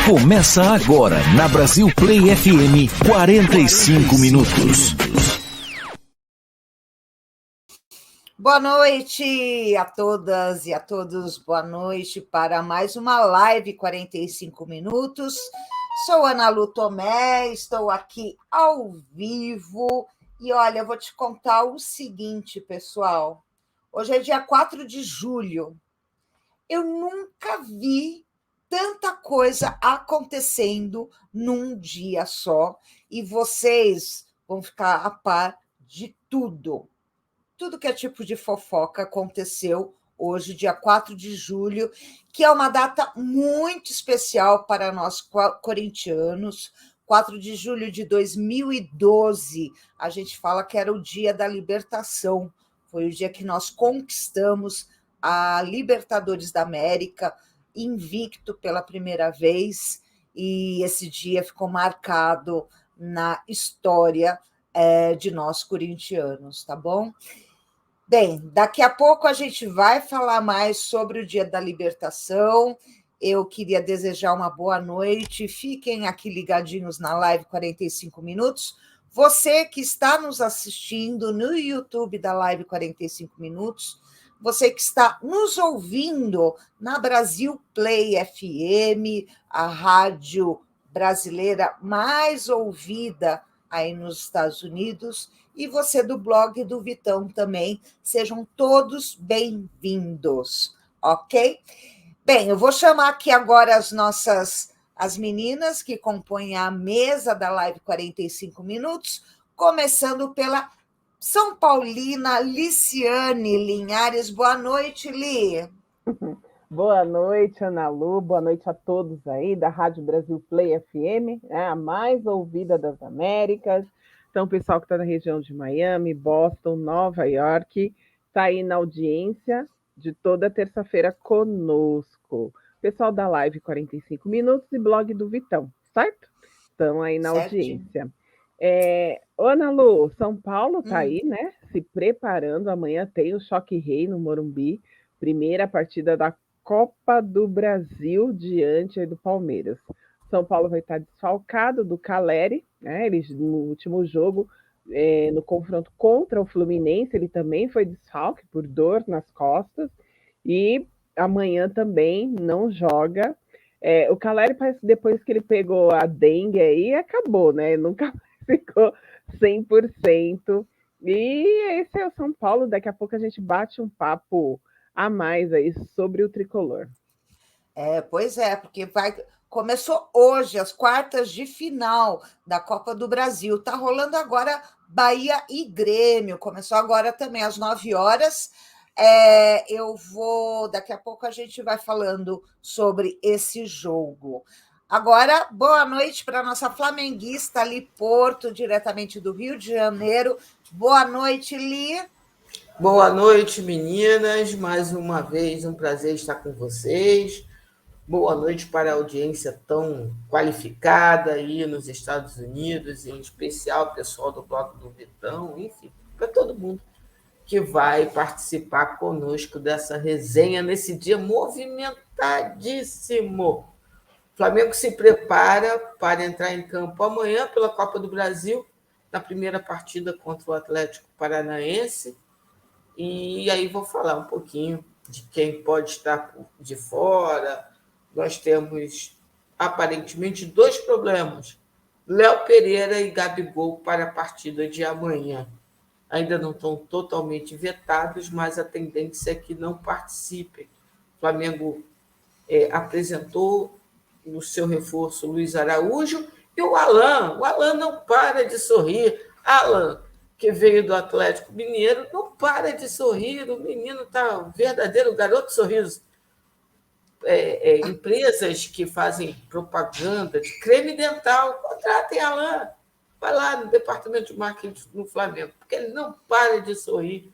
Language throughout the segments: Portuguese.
Começa agora na Brasil Play FM 45 minutos. Boa noite a todas e a todos, boa noite para mais uma live 45 minutos. Sou Ana Lu Tomé, estou aqui ao vivo e olha, eu vou te contar o seguinte, pessoal. Hoje é dia 4 de julho. Eu nunca vi tanta coisa acontecendo num dia só e vocês vão ficar a par de tudo. Tudo que é tipo de fofoca aconteceu hoje, dia 4 de julho, que é uma data muito especial para nós corintianos. 4 de julho de 2012, a gente fala que era o dia da libertação. Foi o dia que nós conquistamos a Libertadores da América, invicto pela primeira vez, e esse dia ficou marcado na história de nós corintianos, tá bom? Bem, daqui a pouco a gente vai falar mais sobre o Dia da Libertação. Eu queria desejar uma boa noite. Fiquem aqui ligadinhos na live 45 minutos. Você que está nos assistindo no YouTube da live 45 minutos, você que está nos ouvindo na Brasil Play FM, a rádio brasileira mais ouvida aí nos Estados Unidos, e você do blog do Vitão também, sejam todos bem-vindos, ok? Bem, eu vou chamar aqui agora as meninas que compõem a mesa da live 45 minutos, começando pela São Paulina Liciane Linhares. Boa noite, Li. Boa noite, Ana Lu, boa noite a todos aí da Rádio Brasil Play FM, a mais ouvida das Américas. Então, o pessoal que está na região de Miami, Boston, Nova York, está aí na audiência de toda terça-feira conosco. Pessoal da live 45 minutos e blog do Vitão, certo? Estão aí na audiência. Ana Lu, São Paulo está aí, né? Se preparando. Amanhã tem o Choque Rei no Morumbi, primeira partida da Copa do Brasil diante do Palmeiras. São Paulo vai estar desfalcado do Caleri, né? Ele, no último jogo, no confronto contra o Fluminense, ele também foi desfalque por dor nas costas, e amanhã também não joga. O Caleri parece que depois que ele pegou a dengue aí, acabou, né? Nunca mais ficou 100%. E esse é o São Paulo, daqui a pouco a gente bate um papo a mais aí sobre o tricolor. Pois é, porque começou hoje as quartas de final da Copa do Brasil. Está rolando agora Bahia e Grêmio. Começou agora também às 9 horas. Daqui a pouco a gente vai falando sobre esse jogo. Agora, boa noite para a nossa flamenguista Li Porto, diretamente do Rio de Janeiro. Boa noite, Li. Boa noite, meninas. Mais uma vez, um prazer estar com vocês. Boa noite para a audiência tão qualificada aí nos Estados Unidos, em especial o pessoal do Bloco do Vitão, enfim, para todo mundo que vai participar conosco dessa resenha nesse dia movimentadíssimo. O Flamengo se prepara para entrar em campo amanhã pela Copa do Brasil, na primeira partida contra o Atlético Paranaense. E aí vou falar um pouquinho de quem pode estar de fora. Nós temos, aparentemente, 2 problemas. Léo Pereira e Gabigol para a partida de amanhã. Ainda não estão totalmente vetados, mas a tendência é que não participem. O Flamengo apresentou o seu reforço Luiz Araújo e o Alan. O Alan não para de sorrir. Alan, que veio do Atlético Mineiro, não para de sorrir. O menino está um verdadeiro garoto sorriso. Empresas que fazem propaganda de creme dental, contratem Alan. Vai lá no departamento de marketing no Flamengo, porque ele não para de sorrir.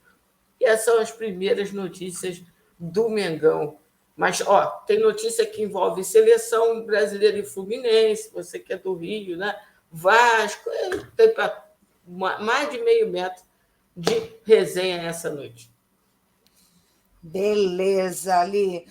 E essas são as primeiras notícias do Mengão. Mas tem notícia que envolve seleção brasileira e Fluminense, você que é do Rio, né? Vasco, tem mais de meio metro de resenha essa noite. Beleza, Ali.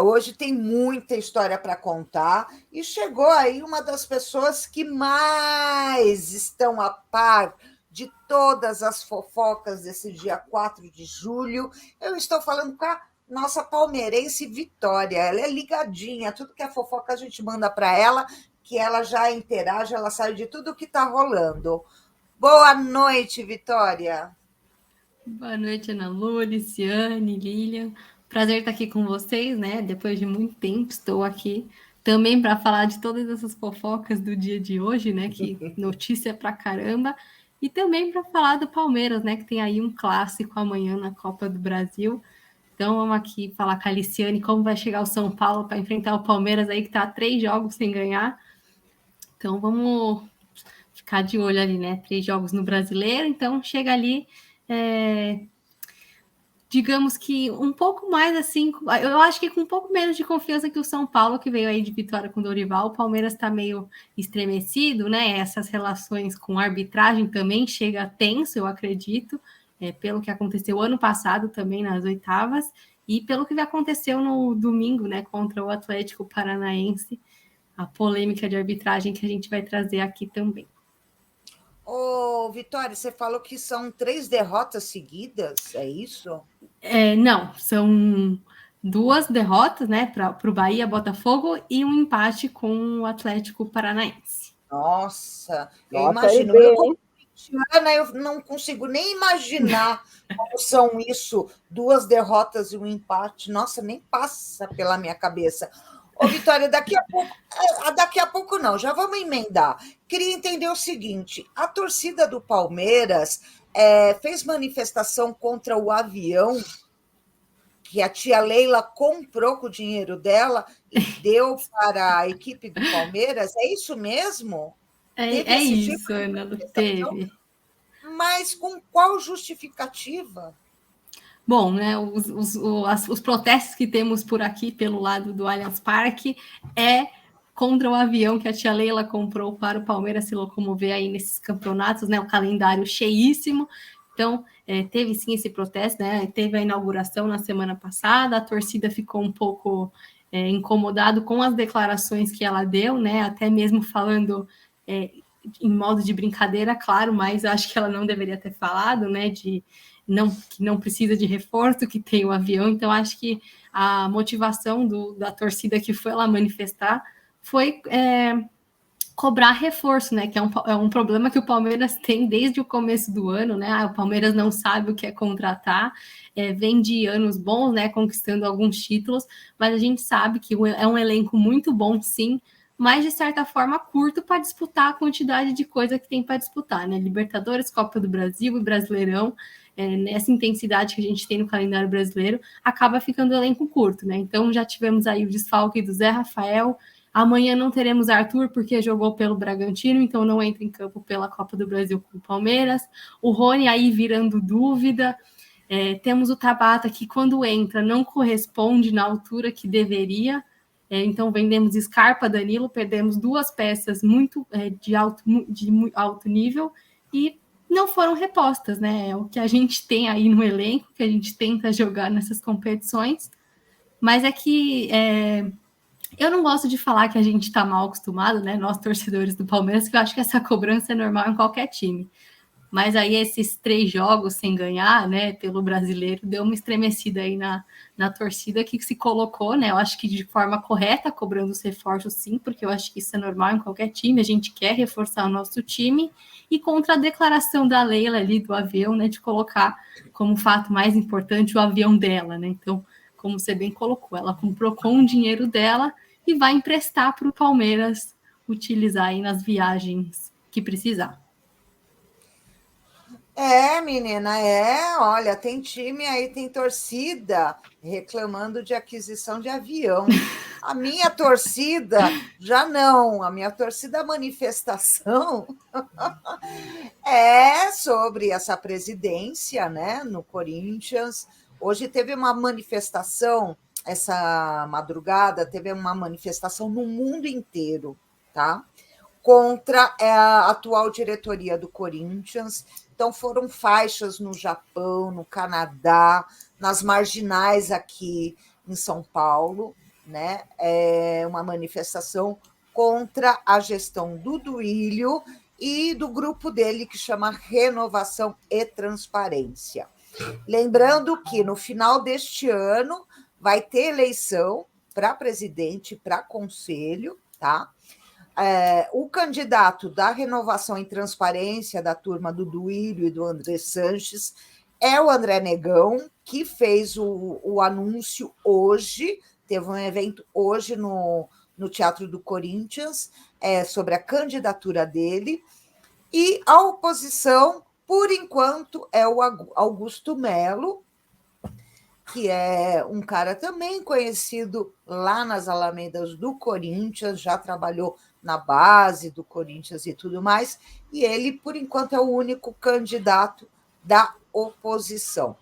Hoje tem muita história para contar e chegou aí uma das pessoas que mais estão a par de todas as fofocas desse dia 4 de julho. Eu estou falando com a nossa palmeirense Vitória. Ela é ligadinha, tudo que é fofoca a gente manda para ela, que ela já interage, ela sabe de tudo que está rolando. Boa noite, Vitória. Boa noite, Ana Lu, Liciane, Lilian. Prazer estar aqui com vocês, né? Depois de muito tempo, estou aqui também para falar de todas essas fofocas do dia de hoje, né? Que notícia pra caramba. E também para falar do Palmeiras, né? Que tem aí um clássico amanhã na Copa do Brasil. Então vamos aqui falar com a Liciane como vai chegar o São Paulo para enfrentar o Palmeiras aí que está 3 jogos sem ganhar. Então vamos ficar de olho ali, né? 3 jogos no Brasileiro, então chega ali. Digamos que um pouco mais assim, eu acho que com um pouco menos de confiança que o São Paulo, que veio aí de vitória com o Dorival. O Palmeiras está meio estremecido, né? Essas relações com arbitragem também chega tenso, eu acredito, pelo que aconteceu ano passado também nas oitavas, e pelo que aconteceu no domingo, né, contra o Atlético Paranaense, a polêmica de arbitragem que a gente vai trazer aqui também. Vitória, você falou que são 3 derrotas seguidas, é isso? Não, são 2 derrotas, né, para o Bahia, Botafogo, e um empate com o Atlético Paranaense. Nossa, eu imagino. Eu, como corintiana, eu não consigo nem imaginar como são isso, 2 derrotas e um empate. Nossa, nem passa pela minha cabeça. Vitória, daqui a pouco não, já vamos emendar. Queria entender o seguinte: a torcida do Palmeiras fez manifestação contra o avião que a tia Leila comprou com o dinheiro dela e deu para a equipe do Palmeiras. É isso mesmo? É isso, Ana, teve. Mas com qual justificativa? Bom, né, os protestos que temos por aqui, pelo lado do Allianz Parque, contra o avião que a tia Leila comprou para o Palmeiras se locomover aí nesses campeonatos, né, o calendário cheíssimo. Então, teve sim esse protesto, né, teve a inauguração na semana passada, a torcida ficou um pouco incomodado com as declarações que ela deu, né, até mesmo falando em modo de brincadeira, claro, mas acho que ela não deveria ter falado, né, que não precisa de reforço, que tem o avião. Então acho que a motivação da torcida que foi lá manifestar foi cobrar reforço, né, que é um problema que o Palmeiras tem desde o começo do ano, né, o Palmeiras não sabe o que é contratar, vem de anos bons, né, conquistando alguns títulos, mas a gente sabe que é um elenco muito bom, sim, mas de certa forma curto para disputar a quantidade de coisa que tem para disputar, né, Libertadores, Copa do Brasil e Brasileirão, nessa intensidade que a gente tem no calendário brasileiro, acaba ficando o elenco curto, né? Então já tivemos aí o desfalque do Zé Rafael, amanhã não teremos Arthur porque jogou pelo Bragantino, então não entra em campo pela Copa do Brasil com o Palmeiras, o Rony aí virando dúvida, temos o Tabata que quando entra não corresponde na altura que deveria, então vendemos Scarpa, Danilo, perdemos 2 peças muito de alto nível e não foram repostas, né? É o que a gente tem aí no elenco, que a gente tenta jogar nessas competições, mas é que eu não gosto de falar que a gente está mal acostumado, né? Nós, torcedores do Palmeiras, que eu acho que essa cobrança é normal em qualquer time. Mas aí esses 3 jogos sem ganhar, né, pelo brasileiro, deu uma estremecida aí na torcida que se colocou, né, eu acho que de forma correta, cobrando os reforços sim, porque eu acho que isso é normal em qualquer time, a gente quer reforçar o nosso time, e contra a declaração da Leila ali do avião, né, de colocar como fato mais importante o avião dela, né, então, como você bem colocou, ela comprou com o dinheiro dela e vai emprestar para o Palmeiras utilizar aí nas viagens que precisar. Menina, olha, tem time aí, tem torcida reclamando de aquisição de avião. A minha torcida, já não, a minha torcida, a manifestação é sobre essa presidência, né, no Corinthians. Hoje teve uma manifestação, essa madrugada, teve uma manifestação no mundo inteiro, tá? Contra a atual diretoria do Corinthians. Então, foram faixas no Japão, no Canadá, nas marginais aqui em São Paulo, né? É uma manifestação contra a gestão do Duílio e do grupo dele que chama Renovação e Transparência. Lembrando que no final deste ano vai ter eleição para presidente, para conselho, tá? O candidato da Renovação e Transparência, da turma do Duílio e do André Sanches, é o André Negão, que fez o anúncio hoje, teve um evento hoje no Teatro do Corinthians, sobre a candidatura dele, e a oposição, por enquanto, é o Augusto Melo, que é um cara também conhecido lá nas Alamedas do Corinthians, já trabalhou na base do Corinthians e tudo mais, e ele, por enquanto, é o único candidato da oposição.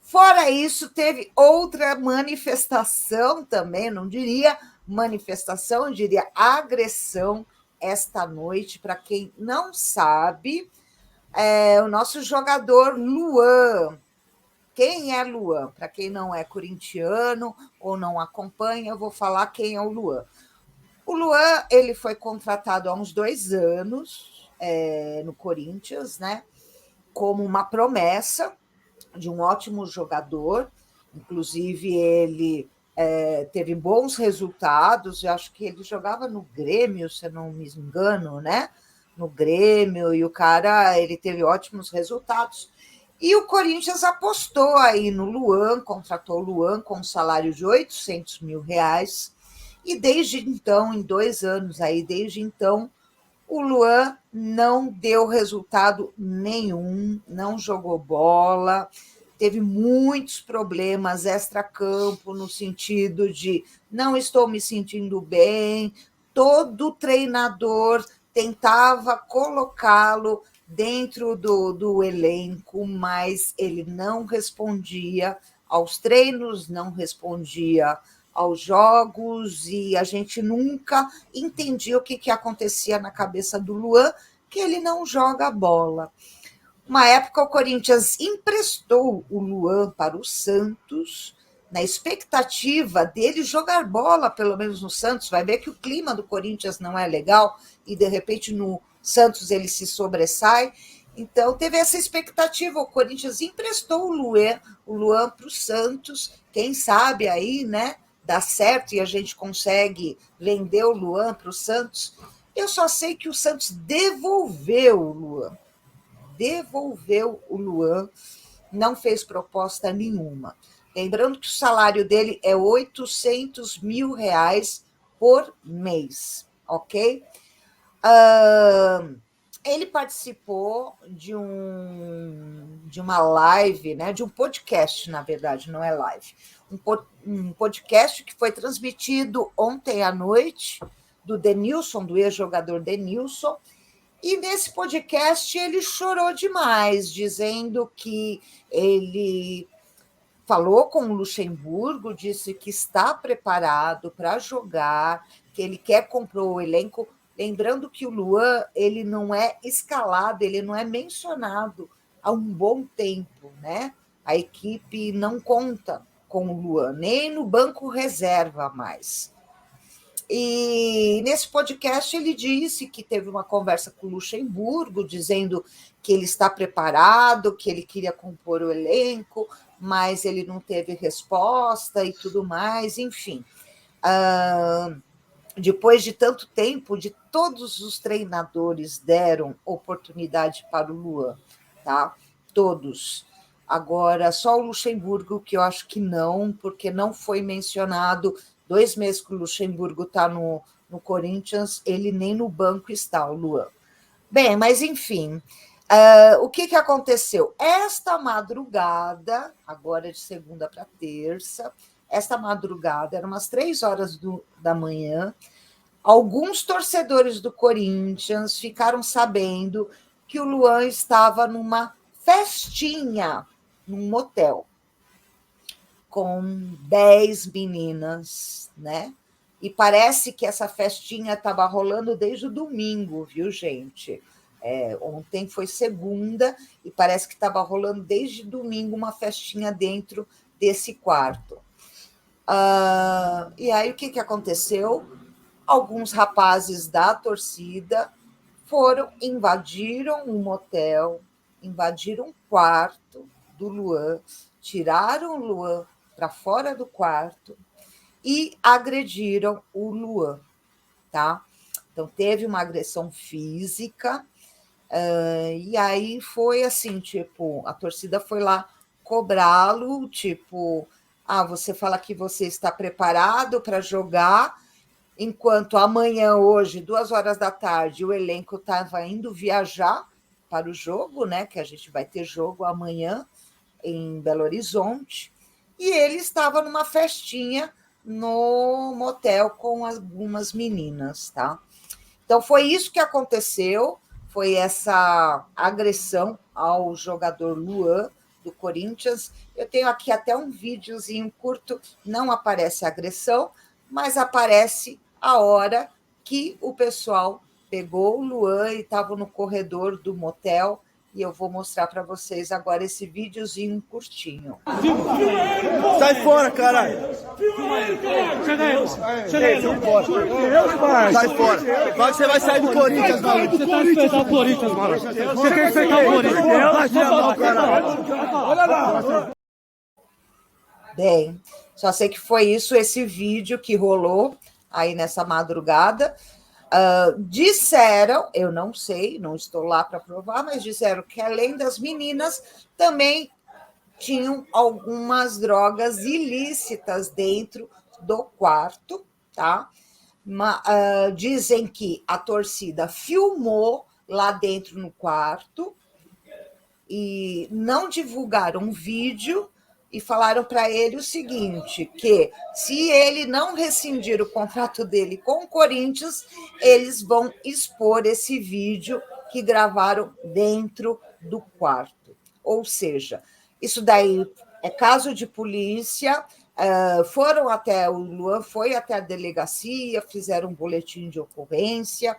Fora isso, teve outra manifestação também, não diria manifestação, eu diria agressão esta noite. Para quem não sabe, o nosso jogador Luan. Quem é Luan? Para quem não é corintiano ou não acompanha, eu vou falar quem é o Luan. O Luan, ele foi contratado há uns 2 anos no Corinthians, né, como uma promessa de um ótimo jogador. Inclusive, ele teve bons resultados. Eu acho que ele jogava no Grêmio, se eu não me engano, né? No Grêmio, e o cara ele teve ótimos resultados. E o Corinthians apostou aí no Luan, contratou o Luan com um salário de R$800 mil, e desde então, em 2 anos aí, desde então, o Luan não deu resultado nenhum, não jogou bola, teve muitos problemas extracampo, no sentido de não estou me sentindo bem. Todo treinador tentava colocá-lo dentro do elenco, mas ele não respondia aos treinos, não respondia aos jogos, e a gente nunca entendia o que acontecia na cabeça do Luan, que ele não joga bola. Uma época, o Corinthians emprestou o Luan para o Santos, na expectativa dele jogar bola, pelo menos no Santos. Vai ver que o clima do Corinthians não é legal, e de repente no Santos ele se sobressai. Então, teve essa expectativa. O Corinthians emprestou o Luan para o Santos. Quem sabe aí, né, dá certo e a gente consegue vender o Luan para o Santos. Eu só sei que o Santos devolveu o Luan, não fez proposta nenhuma. Lembrando que o salário dele é R$800 mil por mês, ok? Ele participou de uma live, né, de um podcast, na verdade, não é live, um podcast que foi transmitido ontem à noite, do Denilson, do ex-jogador Denilson, e nesse podcast ele chorou demais, dizendo que ele falou com o Luxemburgo, disse que está preparado para jogar, que ele quer comprar o elenco. Lembrando que o Luan, ele não é escalado, ele não é mencionado há um bom tempo, né? A equipe não conta com o Luan, nem no banco reserva mais. E nesse podcast ele disse que teve uma conversa com o Luxemburgo, dizendo que ele está preparado, que ele queria compor o elenco, mas ele não teve resposta e tudo mais, enfim. Depois de tanto tempo, de todos os treinadores deram oportunidade para o Luan, tá? Todos. Agora, só o Luxemburgo, que eu acho que não, porque não foi mencionado. 2 meses que o Luxemburgo está no Corinthians, ele nem no banco está, o Luan. Bem, mas enfim, o que aconteceu? Esta madrugada, agora de segunda para terça, esta madrugada, eram umas 3 horas da manhã, alguns torcedores do Corinthians ficaram sabendo que o Luan estava numa festinha, num motel, com 10 meninas, né? E parece que essa festinha estava rolando desde o domingo, viu, gente? Ontem foi segunda e parece que estava rolando desde domingo uma festinha dentro desse quarto. E aí, o que aconteceu? Alguns rapazes da torcida invadiram um motel, invadiram um quarto do Luan, tiraram o Luan para fora do quarto e agrediram o Luan, tá? Então, teve uma agressão física, e aí foi assim, tipo, a torcida foi lá cobrá-lo, tipo, você fala que você está preparado para jogar, enquanto amanhã, hoje, 2 horas da tarde, o elenco estava indo viajar para o jogo, né? Que a gente vai ter jogo amanhã em Belo Horizonte, e ele estava numa festinha no motel com algumas meninas, tá? Então foi isso que aconteceu, foi essa agressão ao jogador Luan do Corinthians. Eu tenho aqui até um videozinho curto, não aparece a agressão, mas aparece a hora que o pessoal pegou o Luan e estava no corredor do motel, e eu vou mostrar para vocês agora esse videozinho curtinho. Sai fora, caralho! Chega aí, não pode. Sai fora. Fala que você vai sair do Corinthians, mano. Você tá respeitar o Corinthians, mano. Você quer respeitar o Corinthians? Vai tirar a mão, caralho. Olha lá. Bem, só sei que foi isso, esse vídeo que rolou aí nessa madrugada. Disseram, eu não sei, não estou lá para provar, mas disseram que além das meninas, também tinham algumas drogas ilícitas dentro do quarto, tá? Dizem que a torcida filmou lá dentro no quarto e não divulgaram um vídeo, e falaram para ele o seguinte, que se ele não rescindir o contrato dele com o Corinthians, eles vão expor esse vídeo que gravaram dentro do quarto. Ou seja, isso daí é caso de polícia, o Luan foi até a delegacia, fizeram um boletim de ocorrência,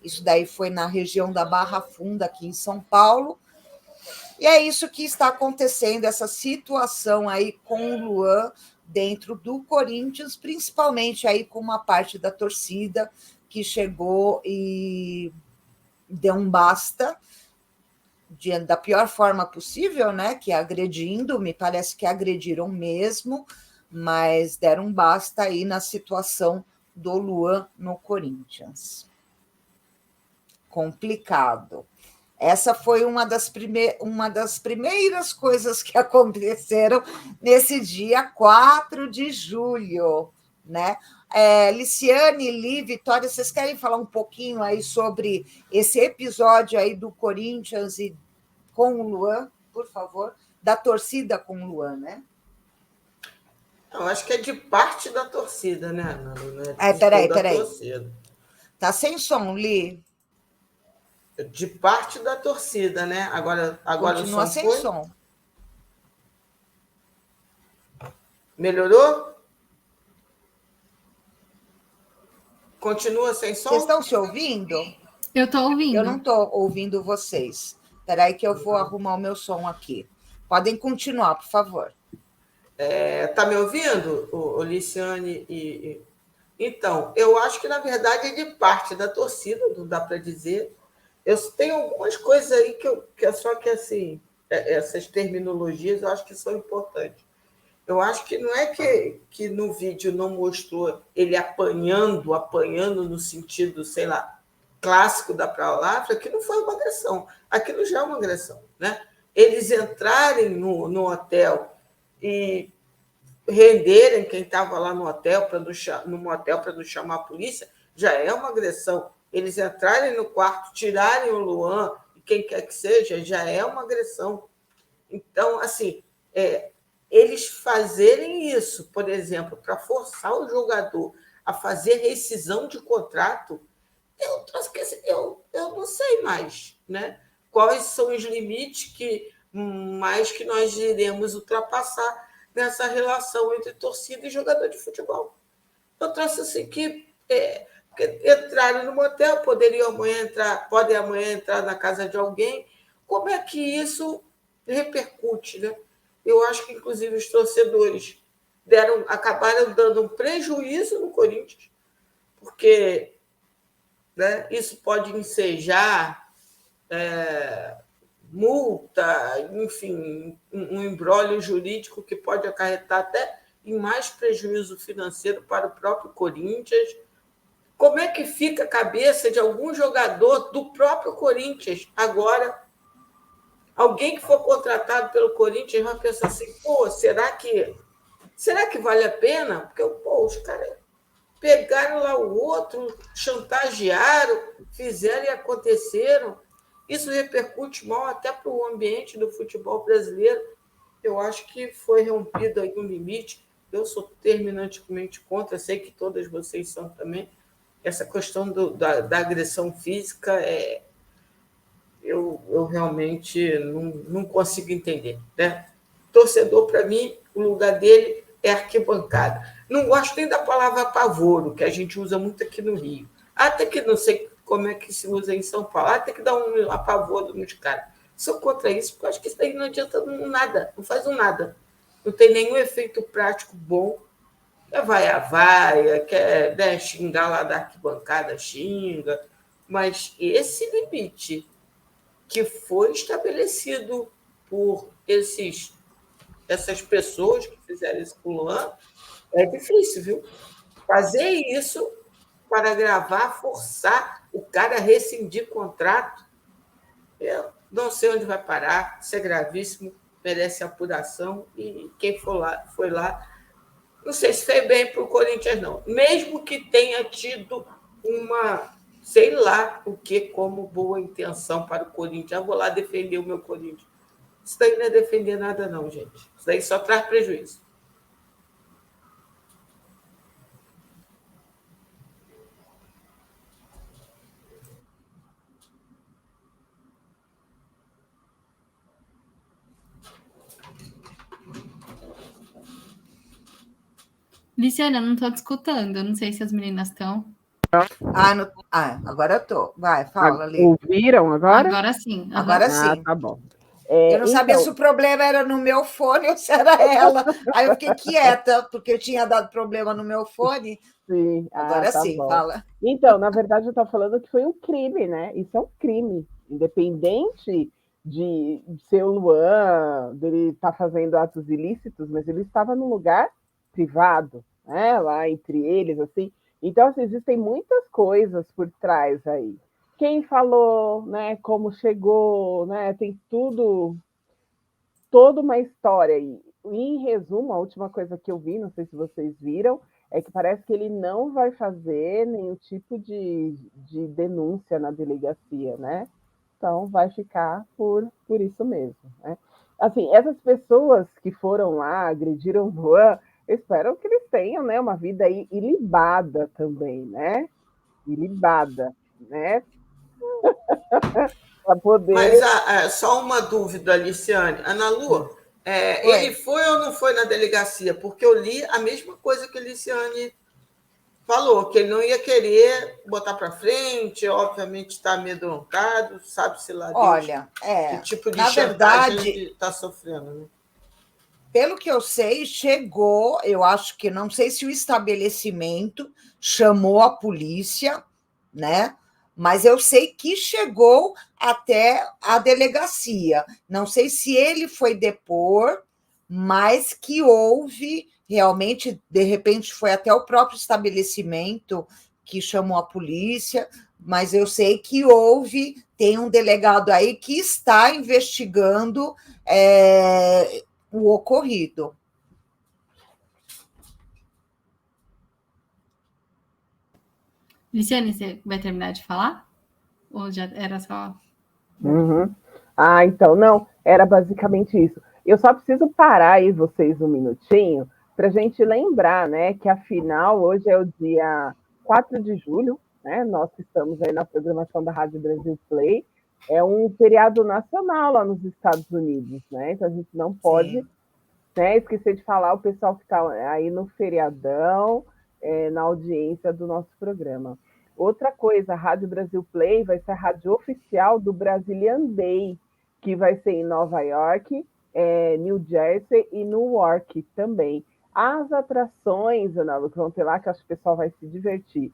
isso daí foi na região da Barra Funda, aqui em São Paulo. E é isso que está acontecendo, essa situação aí com o Luan dentro do Corinthians, principalmente aí com uma parte da torcida que chegou e deu um basta, da pior forma possível, né? Que é agredindo, me parece que agrediram mesmo, mas deram um basta aí na situação do Luan no Corinthians. Complicado. Essa foi uma das primeiras coisas que aconteceram nesse dia 4 de julho, né? Liciane, Li, Vitória, vocês querem falar um pouquinho aí sobre esse episódio aí do Corinthians e com o Luan, por favor? Da torcida com o Luan, né? Eu acho que é de parte da torcida, né, Ana? Peraí. Tá sem som, Li. De parte da torcida, né? Agora continua o som sem foi? som. Melhorou? Continua sem som? Vocês estão se ouvindo? Eu estou ouvindo. Eu não estou ouvindo vocês. Espera aí que eu vou arrumar o meu som aqui. Podem continuar, por favor. Tá me ouvindo, o Liciane? Então, eu acho que, na verdade, é de parte da torcida, não dá para dizer. Eu tenho algumas coisas aí que só que, assim, essas terminologias eu acho que são importantes. Eu acho que não é que no vídeo não mostrou ele apanhando no sentido, sei lá, clássico da palavra, que não foi uma agressão. Aquilo já é uma agressão, né? Eles entrarem no hotel e renderem quem estava lá no motel para não chamar a polícia, já é uma agressão. Eles entrarem no quarto, tirarem o Luan, quem quer que seja, já é uma agressão. Então, assim, eles fazerem isso, por exemplo, para forçar o jogador a fazer rescisão de contrato, eu não sei mais, né? Quais são os limites que nós iremos ultrapassar nessa relação entre torcida e jogador de futebol. Eu trouxe assim que entrarem no motel, podem amanhã entrar na casa de alguém. Como é que isso repercute, né? Eu acho que, inclusive, os torcedores acabaram dando um prejuízo no Corinthians, porque, né, isso pode ensejar multa, enfim, um imbróglio jurídico que pode acarretar até em mais prejuízo financeiro para o próprio Corinthians. Como é que fica a cabeça de algum jogador do próprio Corinthians agora? Alguém que for contratado pelo Corinthians vai pensar assim, pô, será que vale a pena? Porque, pô, os caras pegaram lá o outro, chantagearam, fizeram e aconteceram. Isso repercute mal até para o ambiente do futebol brasileiro. Eu acho que foi rompido aí um limite. Eu sou terminantemente contra, sei que todas vocês são também. Essa questão da agressão física, eu realmente não consigo entender, né? Torcedor, para mim, o lugar dele é arquibancada. Não gosto nem da palavra apavoro, que a gente usa muito aqui no Rio. Até que não sei como é que se usa em São Paulo. Até que dá um apavoro nos caras. Sou contra isso, porque eu acho que isso daí não adianta nada, não faz nada. Não tem nenhum efeito prático bom. Quer vaia, quer, né, xingar lá da arquibancada, xinga. Mas esse limite que foi estabelecido por essas pessoas que fizeram isso com o Luan, é difícil, viu? Fazer isso para gravar, forçar o cara a rescindir contrato, eu não sei onde vai parar, isso é gravíssimo, merece apuração, e quem foi lá, não sei se fez bem para o Corinthians, não. Mesmo que tenha tido uma, sei lá o que, como boa intenção para o Corinthians. Eu vou lá defender o meu Corinthians. Isso daí não é defender nada, não, gente. Isso daí só traz prejuízo. Liciane, eu não estou te escutando. Eu não sei se as meninas estão. Agora eu estou. Vai, fala, Lê. Ouviram agora? Agora sim. Uhum. Agora sim. Tá bom. Eu não sabia se o problema era no meu fone ou se era ela. Aí eu fiquei quieta, porque eu tinha dado problema no meu fone. Sim. Agora sim, bom. fala. Então, na verdade, eu estava falando que foi um crime, né? Isso é um crime. Independente de ser o Luan, dele estar fazendo atos ilícitos, mas ele estava num lugar privado, né? Lá entre eles, assim. Então, assim, existem muitas coisas por trás aí. Quem falou, né? Como chegou, né? Tem toda uma história aí. Em resumo, a última coisa que eu vi, não sei se vocês viram, é que parece que ele não vai fazer nenhum tipo de denúncia na delegacia, né? Então, vai ficar por isso mesmo, né? Assim, essas pessoas que foram lá, agrediram o Luan, espero que eles tenham, né, uma vida aí ilibada também, né? Ilibada, né? Para poder... Mas só uma dúvida, Liciane. Ana Lu, ele foi ou não foi na delegacia? Porque eu li a mesma coisa que a Liciane falou, que ele não ia querer botar para frente, obviamente está amedrontado, sabe-se lá Olha, que tipo de na chantagem verdade, ele está sofrendo, né? Pelo que eu sei, chegou, eu acho que, não sei se o estabelecimento chamou a polícia, né? Mas eu sei que chegou até a delegacia. Não sei se ele foi depor, mas que houve realmente, de repente, foi até o próprio estabelecimento que chamou a polícia, mas eu sei que houve, tem um delegado aí que está investigando o ocorrido. Liciane, você vai terminar de falar? Ou já era só... Uhum. Então, não, era basicamente isso. Eu só preciso parar aí vocês um minutinho para a gente lembrar, né, que afinal hoje é o dia 4 de julho, né, nós estamos aí na programação da Rádio Brasil Play, é um feriado nacional lá nos Estados Unidos, né, então a gente não pode, né, esquecer de falar o pessoal que está aí no feriadão, na audiência do nosso programa. Outra coisa, a Rádio Brasil Play vai ser a rádio oficial do Brazilian Day, que vai ser em Nova York, New Jersey e Newark também. As atrações, Ana Lu, que vão ter lá, que acho que o pessoal vai se divertir.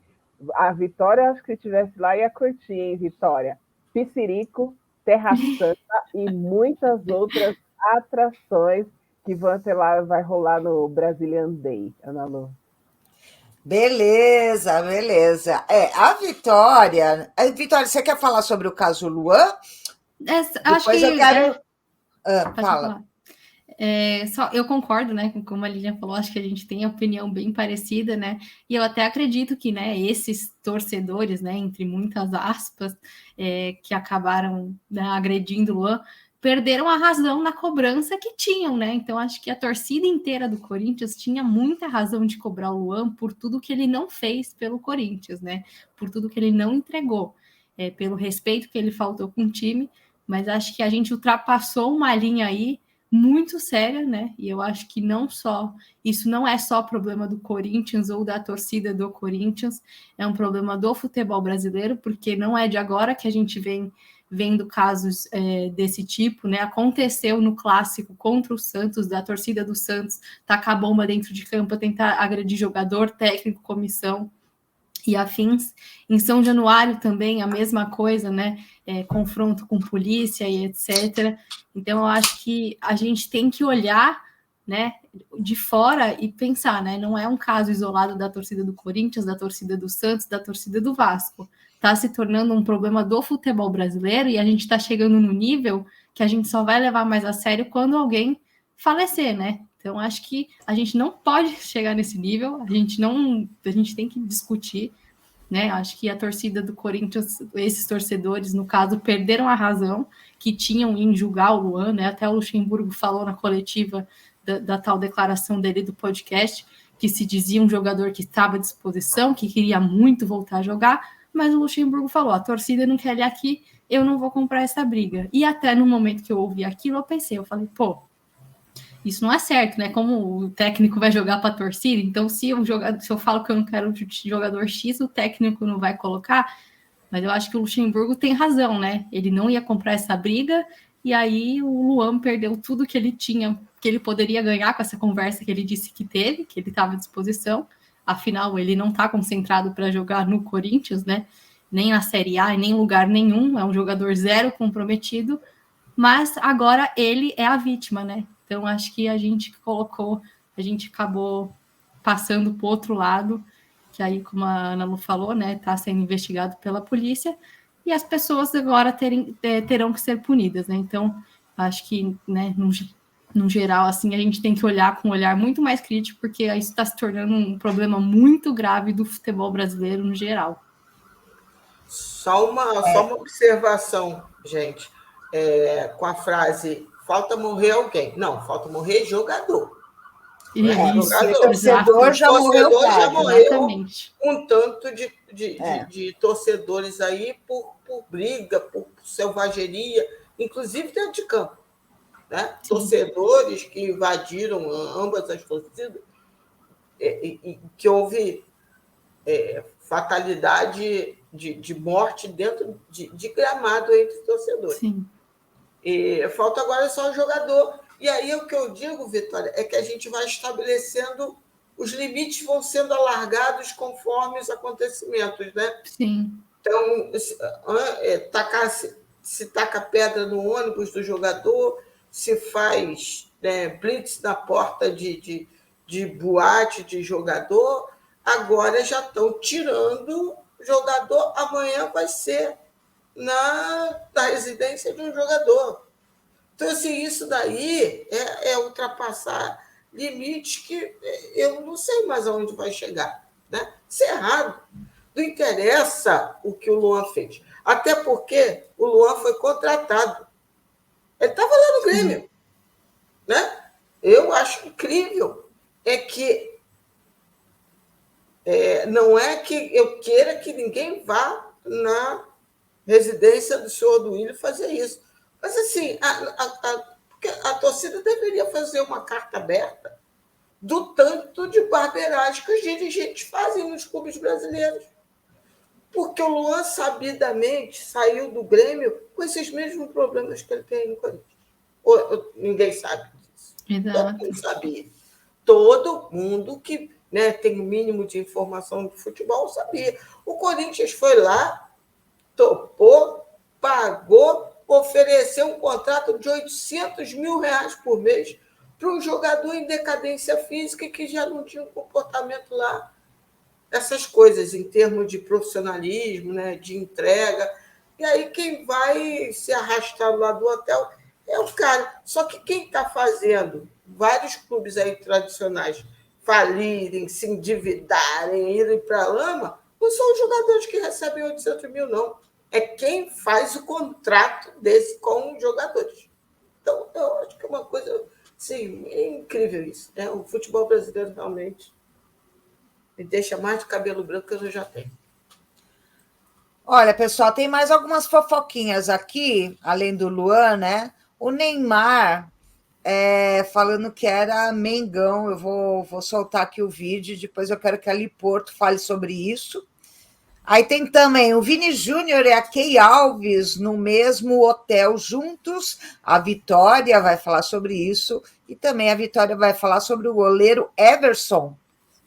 A Vitória, acho que se estivesse lá, ia curtir, hein, Vitória? Piscirico, Terra Santa e muitas outras atrações que vão ter lá, vai rolar no Brazilian Day, Ana Lu. Beleza, beleza. A Vitória. Vitória, você quer falar sobre o caso Luan? Acho que eu quero. pode Fala. falar. Eu concordo, né, com como a Lilian falou, acho que a gente tem a opinião bem parecida, né, e eu até acredito que, né, esses torcedores, né, entre muitas aspas, que acabaram, né, agredindo o Luan, perderam a razão na cobrança que tinham, né, então acho que a torcida inteira do Corinthians tinha muita razão de cobrar o Luan por tudo que ele não fez pelo Corinthians, né, por tudo que ele não entregou, pelo respeito que ele faltou com o time, mas acho que a gente ultrapassou uma linha aí muito séria, né? E eu acho que isso não é só problema do Corinthians ou da torcida do Corinthians, é um problema do futebol brasileiro, porque não é de agora que a gente vem vendo casos desse tipo, né? Aconteceu no clássico contra o Santos, da torcida do Santos tacar a bomba dentro de campo, tentar agredir jogador, técnico, comissão e afins. Em São Januário também a mesma coisa, né? Confronto com polícia e etc. Então eu acho que a gente tem que olhar, né, de fora e pensar, né? Não é um caso isolado da torcida do Corinthians, da torcida do Santos, da torcida do Vasco. Está se tornando um problema do futebol brasileiro e a gente está chegando no nível que a gente só vai levar mais a sério quando alguém falecer, né? Então, acho que a gente não pode chegar nesse nível, a gente tem que discutir, né? Acho que a torcida do Corinthians, esses torcedores, no caso, perderam a razão que tinham em julgar o Luan, né? Até o Luxemburgo falou na coletiva da tal declaração dele do podcast, que se dizia um jogador que estava à disposição, que queria muito voltar a jogar, mas o Luxemburgo falou, a torcida não quer ele aqui, eu não vou comprar essa briga. E até no momento que eu ouvi aquilo, eu falei, pô, isso não é certo, né? Como o técnico vai jogar para a torcida, então se eu falo que eu não quero jogador X, o técnico não vai colocar, mas eu acho que o Luxemburgo tem razão, né? Ele não ia comprar essa briga, e aí o Luan perdeu tudo que ele tinha, que ele poderia ganhar com essa conversa que ele disse que teve, que ele estava à disposição, afinal ele não está concentrado para jogar no Corinthians, né? Nem na Série A, nem em lugar nenhum, é um jogador zero comprometido, mas agora ele é a vítima, né? Então, acho que a gente acabou passando para o outro lado, que aí, como a Ana Lu falou, né, está sendo investigado pela polícia, e as pessoas agora terão que ser punidas, né? Então, acho que, né, no geral, assim, a gente tem que olhar com um olhar muito mais crítico, porque isso está se tornando um problema muito grave do futebol brasileiro no geral. Só uma observação, gente, com a frase falta morrer alguém. Não, falta morrer jogador. O torcedor já morreu. Exatamente. Um tanto de torcedores aí por briga, por selvageria, inclusive dentro de campo. Né? Torcedores que invadiram ambas as torcidas e que houve fatalidade de morte dentro de gramado entre torcedores. Sim. E falta agora só o jogador. E aí o que eu digo, Vitória, é que a gente vai estabelecendo, os limites vão sendo alargados conforme os acontecimentos, né? Sim. Então, se taca pedra no ônibus do jogador, se faz blitz na porta de boate de jogador, agora já estão tirando o jogador, amanhã vai ser na residência de um jogador. Então, assim, isso daí é ultrapassar limites que eu não sei mais aonde vai chegar. Né? Isso é errado. Não interessa o que o Luan fez. Até porque o Luan foi contratado. Ele estava lá no Grêmio. Né? Eu acho incrível. Não é que eu queira que ninguém vá na residência do senhor Duílio fazer isso. Mas, assim, a torcida deveria fazer uma carta aberta do tanto de barbeiragem que os dirigentes fazem nos clubes brasileiros. Porque o Luan, sabidamente, saiu do Grêmio com esses mesmos problemas que ele tem no Corinthians. Ninguém sabe disso. Exato. Todo mundo sabia. todo mundo que, né, tem o mínimo de informação do futebol sabia. O Corinthians foi lá, topou, pagou, ofereceu um contrato de R$800 mil por mês para um jogador em decadência física que já não tinha um comportamento lá. Essas coisas em termos de profissionalismo, né, de entrega. E aí quem vai se arrastar lá do hotel é o cara. Só que quem está fazendo vários clubes aí tradicionais falirem, se endividarem, irem para a lama, não são os jogadores que recebem 800 mil, não. É quem faz o contrato desse com os jogadores. Então, eu acho que é uma coisa... Sim, é incrível isso. O futebol brasileiro realmente me deixa mais de cabelo branco que eu já tenho. Olha, pessoal, tem mais algumas fofoquinhas aqui, além do Luan, né? O Neymar falando que era Mengão. Eu vou soltar aqui o vídeo, depois eu quero que a Ali Porto fale sobre isso. Aí tem também o Vini Júnior e a Key Alves no mesmo hotel juntos. A Vitória vai falar sobre isso. E também a Vitória vai falar sobre o goleiro Everson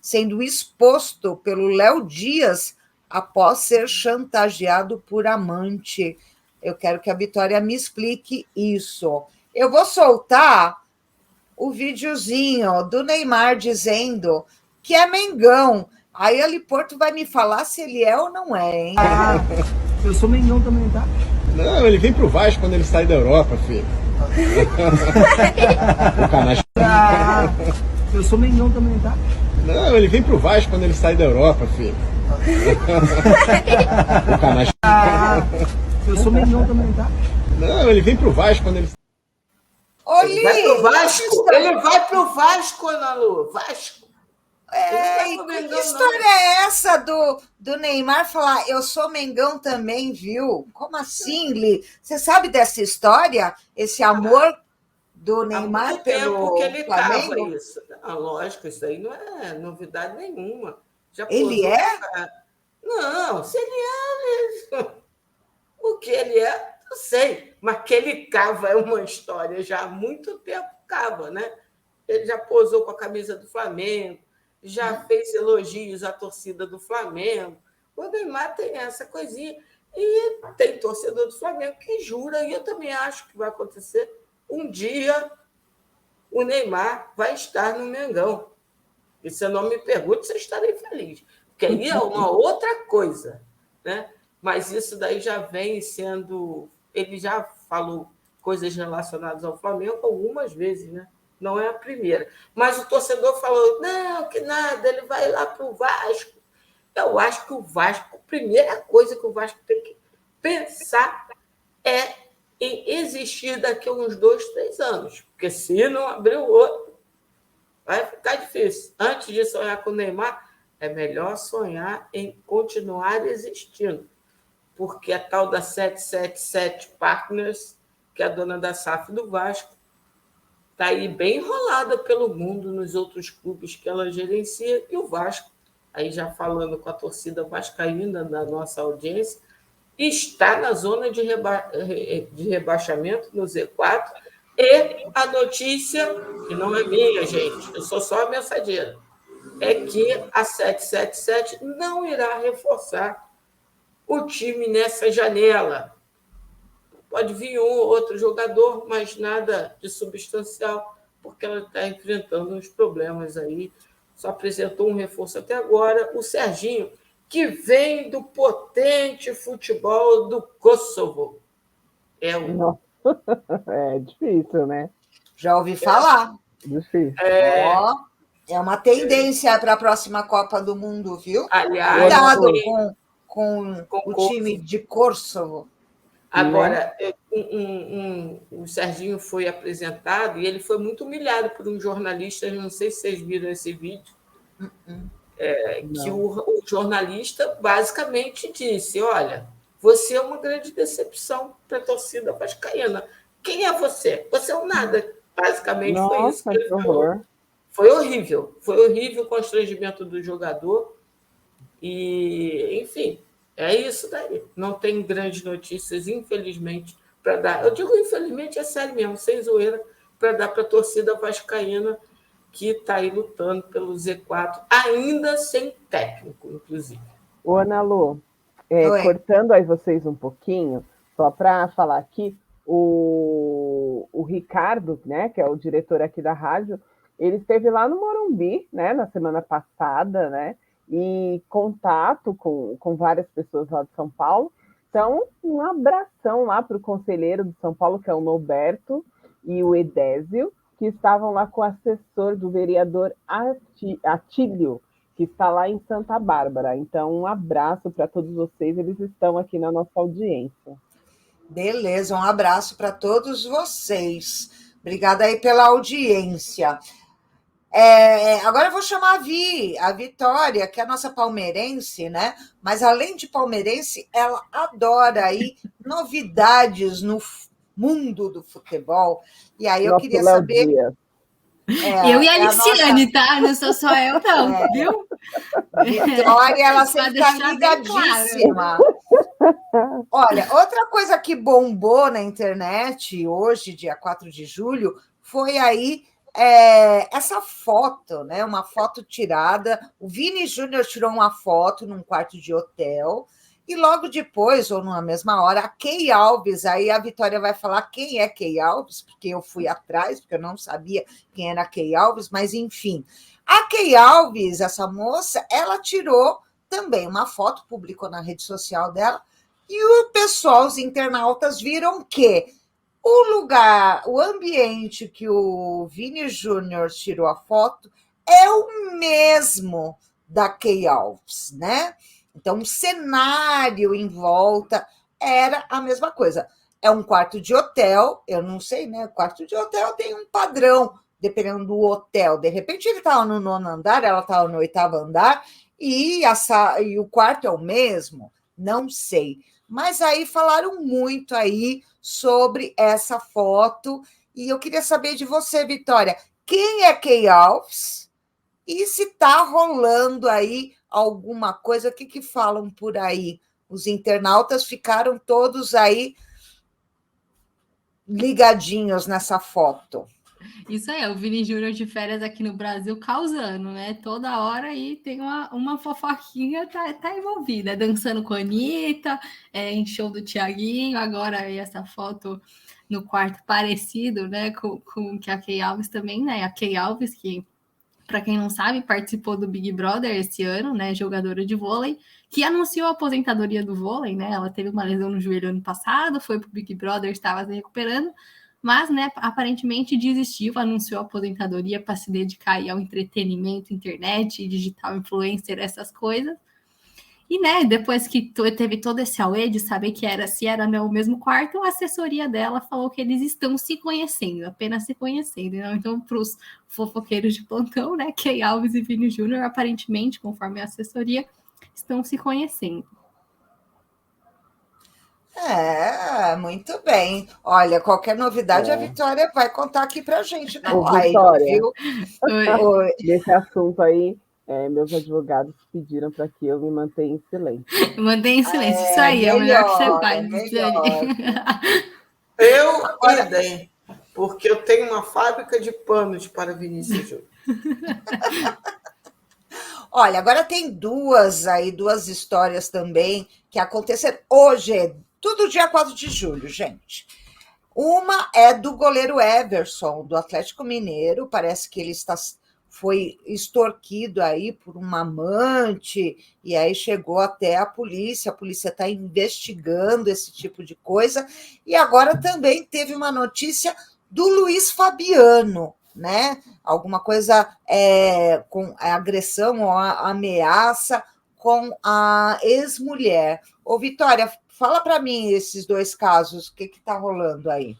sendo exposto pelo Léo Dias após ser chantageado por amante. Eu quero que a Vitória me explique isso. Eu vou soltar o videozinho do Neymar dizendo que é Mengão. Aí a Ali Porto vai me falar se ele é ou não é, hein? Eu sou Mengão também, tá? Não, ele vem pro Vasco quando ele sai da Europa, filho. O canal. Eu sou Mengão também, tá? Não, ele vem pro Vasco quando ele sai da Europa, filho. O canal. Eu sou Mengão também, tá? Não, ele vem pro Vasco quando ele... Ele vai pro Vasco? Ele vai pro Vasco, Ana Lu. Vasco. Que história é essa do Neymar falar eu sou Mengão também, viu? Como assim, Li? Você sabe dessa história? Esse amor do Neymar pelo que ele Flamengo? tava isso. Lógico, isso aí não é novidade nenhuma. Ele é? Não, se ele é... O que ele é, eu sei. Mas que ele cava é uma história já há muito tempo cava, né? Ele já posou com a camisa do Flamengo, já fez elogios à torcida do Flamengo. O Neymar tem essa coisinha. E tem torcedor do Flamengo que jura, e eu também acho que vai acontecer. Um dia o Neymar vai estar no Mengão. E se eu não me pergunte, se eu estarei feliz. Porque aí é uma outra coisa, né? Mas isso daí já vem sendo... Ele já falou coisas relacionadas ao Flamengo algumas vezes, né? Não é a primeira. Mas o torcedor falou, não, que nada, ele vai lá para o Vasco. Eu acho que o Vasco, a primeira coisa que o Vasco tem que pensar é em existir daqui a uns 2, 3 anos. Porque se não abrir o outro, vai ficar difícil. Antes de sonhar com o Neymar, é melhor sonhar em continuar existindo. Porque a tal da 777 Partners, que é a dona da SAF do Vasco, está aí bem enrolada pelo mundo nos outros clubes que ela gerencia, e o Vasco, aí já falando com a torcida vascaína da nossa audiência, está na zona de rebaixamento, no Z4, e a notícia, que não é minha, gente, eu sou só a mensageira, é que a 777 não irá reforçar o time nessa janela. Pode vir um ou outro jogador, mas nada de substancial, porque ela está enfrentando uns problemas aí. Só apresentou um reforço até agora, o Serginho, que vem do potente futebol do Kosovo. É difícil, né? Já ouvi falar. Difícil. É uma tendência para a próxima Copa do Mundo, viu? Aliás, cuidado com o time de Kosovo. Agora, o Serginho foi apresentado e ele foi muito humilhado por um jornalista, não sei se vocês viram esse vídeo, que o jornalista basicamente disse, olha, você é uma grande decepção para a torcida vascaína. Quem é você? Você é um nada. Basicamente foi isso que ele falou. Foi horrível o constrangimento do jogador e, enfim... É isso daí. Não tem grandes notícias, infelizmente, para dar. Eu digo infelizmente, é sério mesmo, sem zoeira, para dar para a torcida vascaína que está aí lutando pelo Z4, ainda sem técnico, inclusive. Ô, Ana Lu, cortando aí vocês um pouquinho, só para falar aqui, o Ricardo, né, que é o diretor aqui da rádio, ele esteve lá no Morumbi, né, na semana passada, né, e contato com várias pessoas lá de São Paulo. Então, um abração lá para o conselheiro de São Paulo, que é o Norberto, e o Edésio, que estavam lá com o assessor do vereador Atílio, que está lá em Santa Bárbara. Então, um abraço para todos vocês, eles estão aqui na nossa audiência. Beleza, um abraço para todos vocês. Obrigada aí pela audiência. Agora eu vou chamar a Vitória, que é a nossa palmeirense, né? Mas além de palmeirense, ela adora aí novidades no mundo do futebol. E aí eu queria saber... eu e a Aliciane, tá? Não sou só eu, não, viu? Vitória, ela sempre está ligadíssima. Claro. Olha, outra coisa que bombou na internet hoje, dia 4 de julho, foi aí essa foto, né? Uma foto tirada. O Vini Júnior tirou uma foto num quarto de hotel. E logo depois, ou na mesma hora, a Key Alves, aí a Vitória vai falar quem é Key Alves, porque eu fui atrás, porque eu não sabia quem era a Key Alves, mas enfim. A Key Alves, essa moça, ela tirou também uma foto, publicou na rede social dela, e o pessoal, os internautas, viram que o lugar, o ambiente que o Vini Júnior tirou a foto é o mesmo da Key Alves, né? Então, o cenário em volta era a mesma coisa. É um quarto de hotel, eu não sei, né? O quarto de hotel tem um padrão, dependendo do hotel. De repente, ele estava no 9º andar, ela estava no 8º andar, e o quarto é o mesmo? Não sei. Mas aí falaram muito aí sobre essa foto, e eu queria saber de você, Vitória, quem é Key Alves? E se está rolando aí alguma coisa, o que falam por aí? Os internautas ficaram todos aí ligadinhos nessa foto. Isso aí, o Vini Júnior de férias aqui no Brasil causando, né? Toda hora aí tem uma fofoquinha, tá envolvida, dançando com a Anitta, em show do Thiaguinho, agora aí essa foto no quarto parecido, né? Com que a Key Alves também, né? A Key Alves, que, para quem não sabe, participou do Big Brother esse ano, né? Jogadora de vôlei, que anunciou a aposentadoria do vôlei, né? Ela teve uma lesão no joelho ano passado, foi pro Big Brother, estava se recuperando, mas, né, aparentemente desistiu, anunciou a aposentadoria para se dedicar aí ao entretenimento, internet, digital influencer, essas coisas. E, né, depois que teve todo esse auê de saber se era no mesmo quarto, a assessoria dela falou que eles estão se conhecendo, apenas se conhecendo. Então, para os fofoqueiros de plantão, né, Key Alves e Vini Júnior, aparentemente, conforme a assessoria, estão se conhecendo. Muito bem. Olha, qualquer novidade a Vitória vai contar aqui pra gente na live, Vitória, viu? Oi. Nesse assunto aí, meus advogados pediram para que eu me mantenha em silêncio. Mantenha em silêncio, isso aí, é o melhor que você faz. Idem, porque eu tenho uma fábrica de panos para Vinícius Júnior. Olha, agora tem duas histórias também que aconteceram hoje, tudo dia 4 de julho, gente. Uma é do goleiro Everson, do Atlético Mineiro, parece que ele foi extorquido aí por uma amante, e aí chegou até a polícia está investigando esse tipo de coisa, e agora também teve uma notícia do Luiz Fabiano, né? Alguma coisa com agressão ou ameaça com a ex-mulher. Ô, Vitória, fala para mim esses dois casos, o que está rolando aí?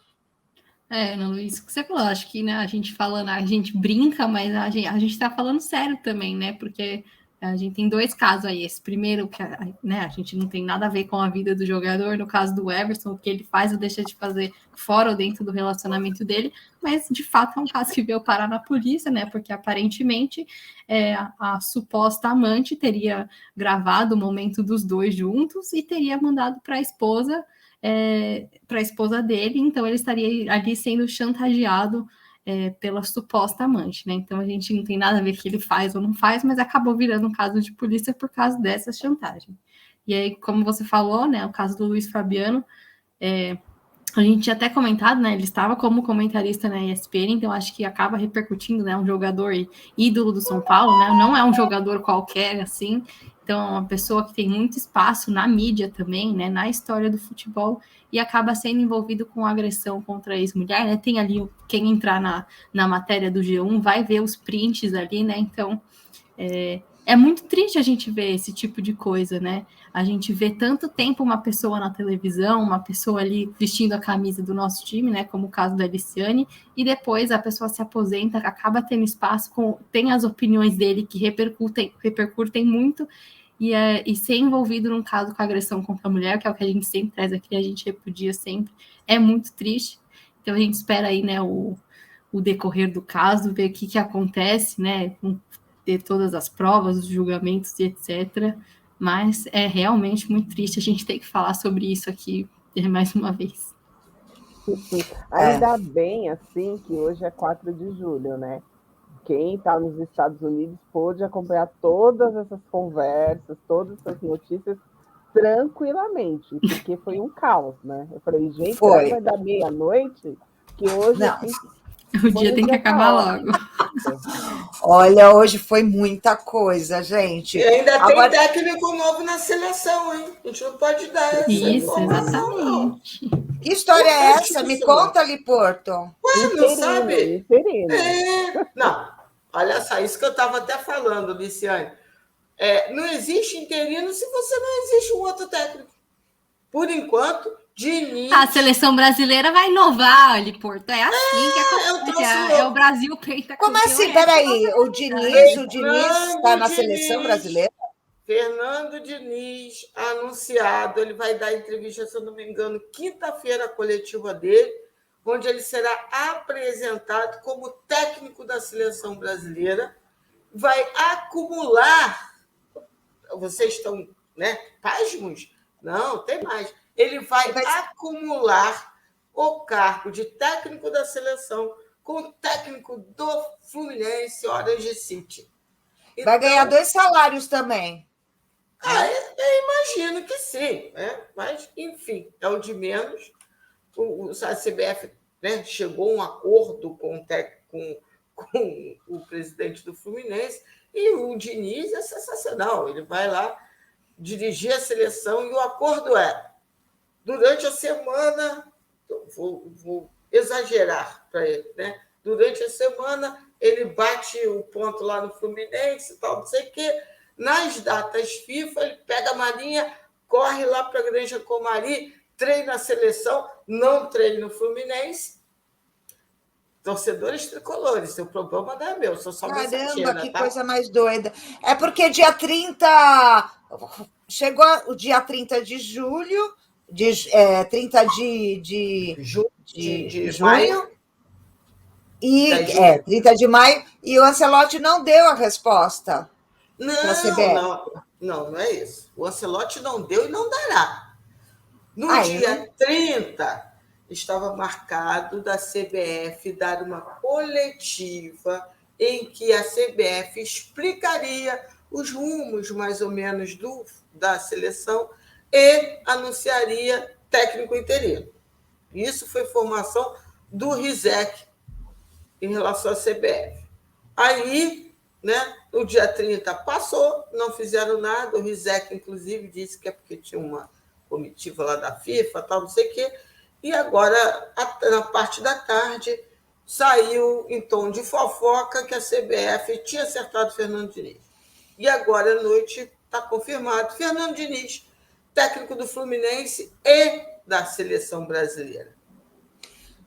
Ana Luiz, o que você falou, acho que, né, a gente brinca, mas a gente está falando sério também, né? Porque a gente tem dois casos aí. Esse primeiro, que né, a gente não tem nada a ver com a vida do jogador, no caso do Everson, o que ele faz ou deixa de fazer fora ou dentro do relacionamento dele, mas de fato é um caso que veio parar na polícia, né? Porque aparentemente a suposta amante teria gravado o momento dos dois juntos e teria mandado para a esposa dele, então ele estaria ali sendo chantageado pela suposta amante, né? Então a gente não tem nada a ver que ele faz ou não faz, mas acabou virando um caso de polícia por causa dessa chantagem. E aí, como você falou, né, o caso do Luiz Fabiano, a gente tinha até comentado, né? Ele estava como comentarista na ESPN, então acho que acaba repercutindo, né? Um jogador ídolo do São Paulo, né? Não é um jogador qualquer, assim. Então, é uma pessoa que tem muito espaço na mídia também, né? Na história do futebol, e acaba sendo envolvido com agressão contra a ex-mulher, né? Tem ali, quem entrar na matéria do G1 vai ver os prints ali, né? Então, é muito triste a gente ver esse tipo de coisa, né? A gente vê tanto tempo uma pessoa na televisão, uma pessoa ali vestindo a camisa do nosso time, né? Como o caso da Aliciane, e depois a pessoa se aposenta, acaba tendo espaço, tem as opiniões dele que repercutem muito, e ser envolvido num caso com agressão contra a mulher, que é o que a gente sempre traz aqui, a gente repudia sempre, é muito triste. Então a gente espera aí, né, o decorrer do caso, ver o que acontece, né? Ter todas as provas, os julgamentos e etc. Mas é realmente muito triste a gente ter que falar sobre isso aqui mais uma vez. Ainda bem, assim, que hoje é 4 de julho, né? Quem está nos Estados Unidos pôde acompanhar todas essas conversas, todas essas notícias tranquilamente, porque foi um caos, né? Eu falei, gente, será que vai dar meia-noite? Que hoje... Não. Assim, o dia tem que acabar logo. Olha, hoje foi muita coisa, gente. E ainda tem técnico novo na seleção, hein? A gente não pode dar essa informação, exatamente. não. Que história é essa? Me conta, Liporto. Ué, não sabe? Não, olha só, isso que eu estava até falando, Liciane. Não existe interino se você não existe um outro técnico. Por enquanto, Diniz... A seleção brasileira vai inovar, Liporto. É assim que acontece. É o Brasil pentacampeão. Como assim? Peraí, o Diniz está na seleção brasileira? Fernando Diniz, anunciado, ele vai dar entrevista, se eu não me engano, quinta-feira, a coletiva dele, onde ele será apresentado como técnico da seleção brasileira, vai acumular, vocês estão, né, pasmos? Não, tem mais. Ele vai acumular o cargo de técnico da seleção com o técnico do Fluminense, Orange City. Então, vai ganhar 2 salários também. Eu imagino que sim, né? Mas, enfim, é o de menos. A CBF, né, chegou a um acordo com o presidente do Fluminense, e o Diniz é sensacional. Ele vai lá dirigir a seleção, e o acordo durante a semana, vou exagerar para ele, né? Durante a semana, ele bate o ponto lá no Fluminense, tal, não sei o quê. Nas datas FIFA, ele pega a malinha, corre lá para a Granja Comari, treina a seleção, não treina o Fluminense. Torcedores tricolores, seu problema não é meu, sou só Caramba, que coisa mais doida. É porque dia 30... Chegou o dia 30 de julho, 30 de junho, e 30 de maio, e o Ancelotti não deu a resposta. Não é isso. O Ancelotti não deu e não dará. No dia 30, estava marcado da CBF dar uma coletiva em que a CBF explicaria os rumos, mais ou menos, da seleção e anunciaria técnico interino. Isso foi informação do Rizek em relação à CBF. Aí, né, no dia 30 passou, não fizeram nada. O Rizek, inclusive, disse que é porque tinha uma comitiva lá da FIFA, tal, não sei o quê. E agora, na parte da tarde, saiu em tom de fofoca que a CBF tinha acertado Fernando Diniz. E agora à noite está confirmado Fernando Diniz, técnico do Fluminense e da seleção brasileira.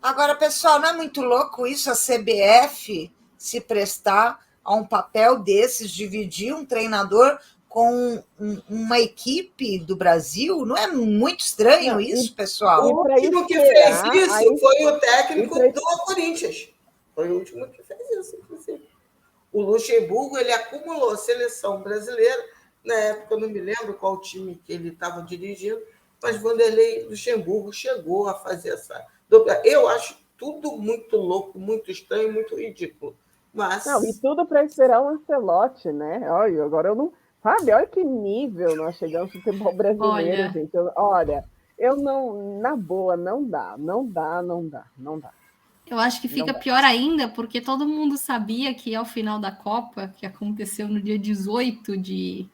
Agora, pessoal, não é muito louco isso, a CBF se prestar a um papel desses, dividir um treinador com uma equipe do Brasil? Não é muito estranho isso, pessoal? O último que fez isso foi o técnico do Corinthians. Foi o último que fez isso, inclusive. O Luxemburgo, ele acumulou a seleção brasileira. Na época, eu não me lembro qual time que ele estava dirigindo, mas Vanderlei Luxemburgo chegou a fazer essa... Eu acho tudo muito louco, muito estranho, muito ridículo. Mas... Não, e tudo para esperar o Ancelotti, né? Olha, agora eu não... Sabe, olha que nível nós chegamos no futebol brasileiro, gente. Olha, eu não... Na boa, não dá. Eu acho que fica pior ainda, porque todo mundo sabia que ao final da Copa, que aconteceu no dia 18 de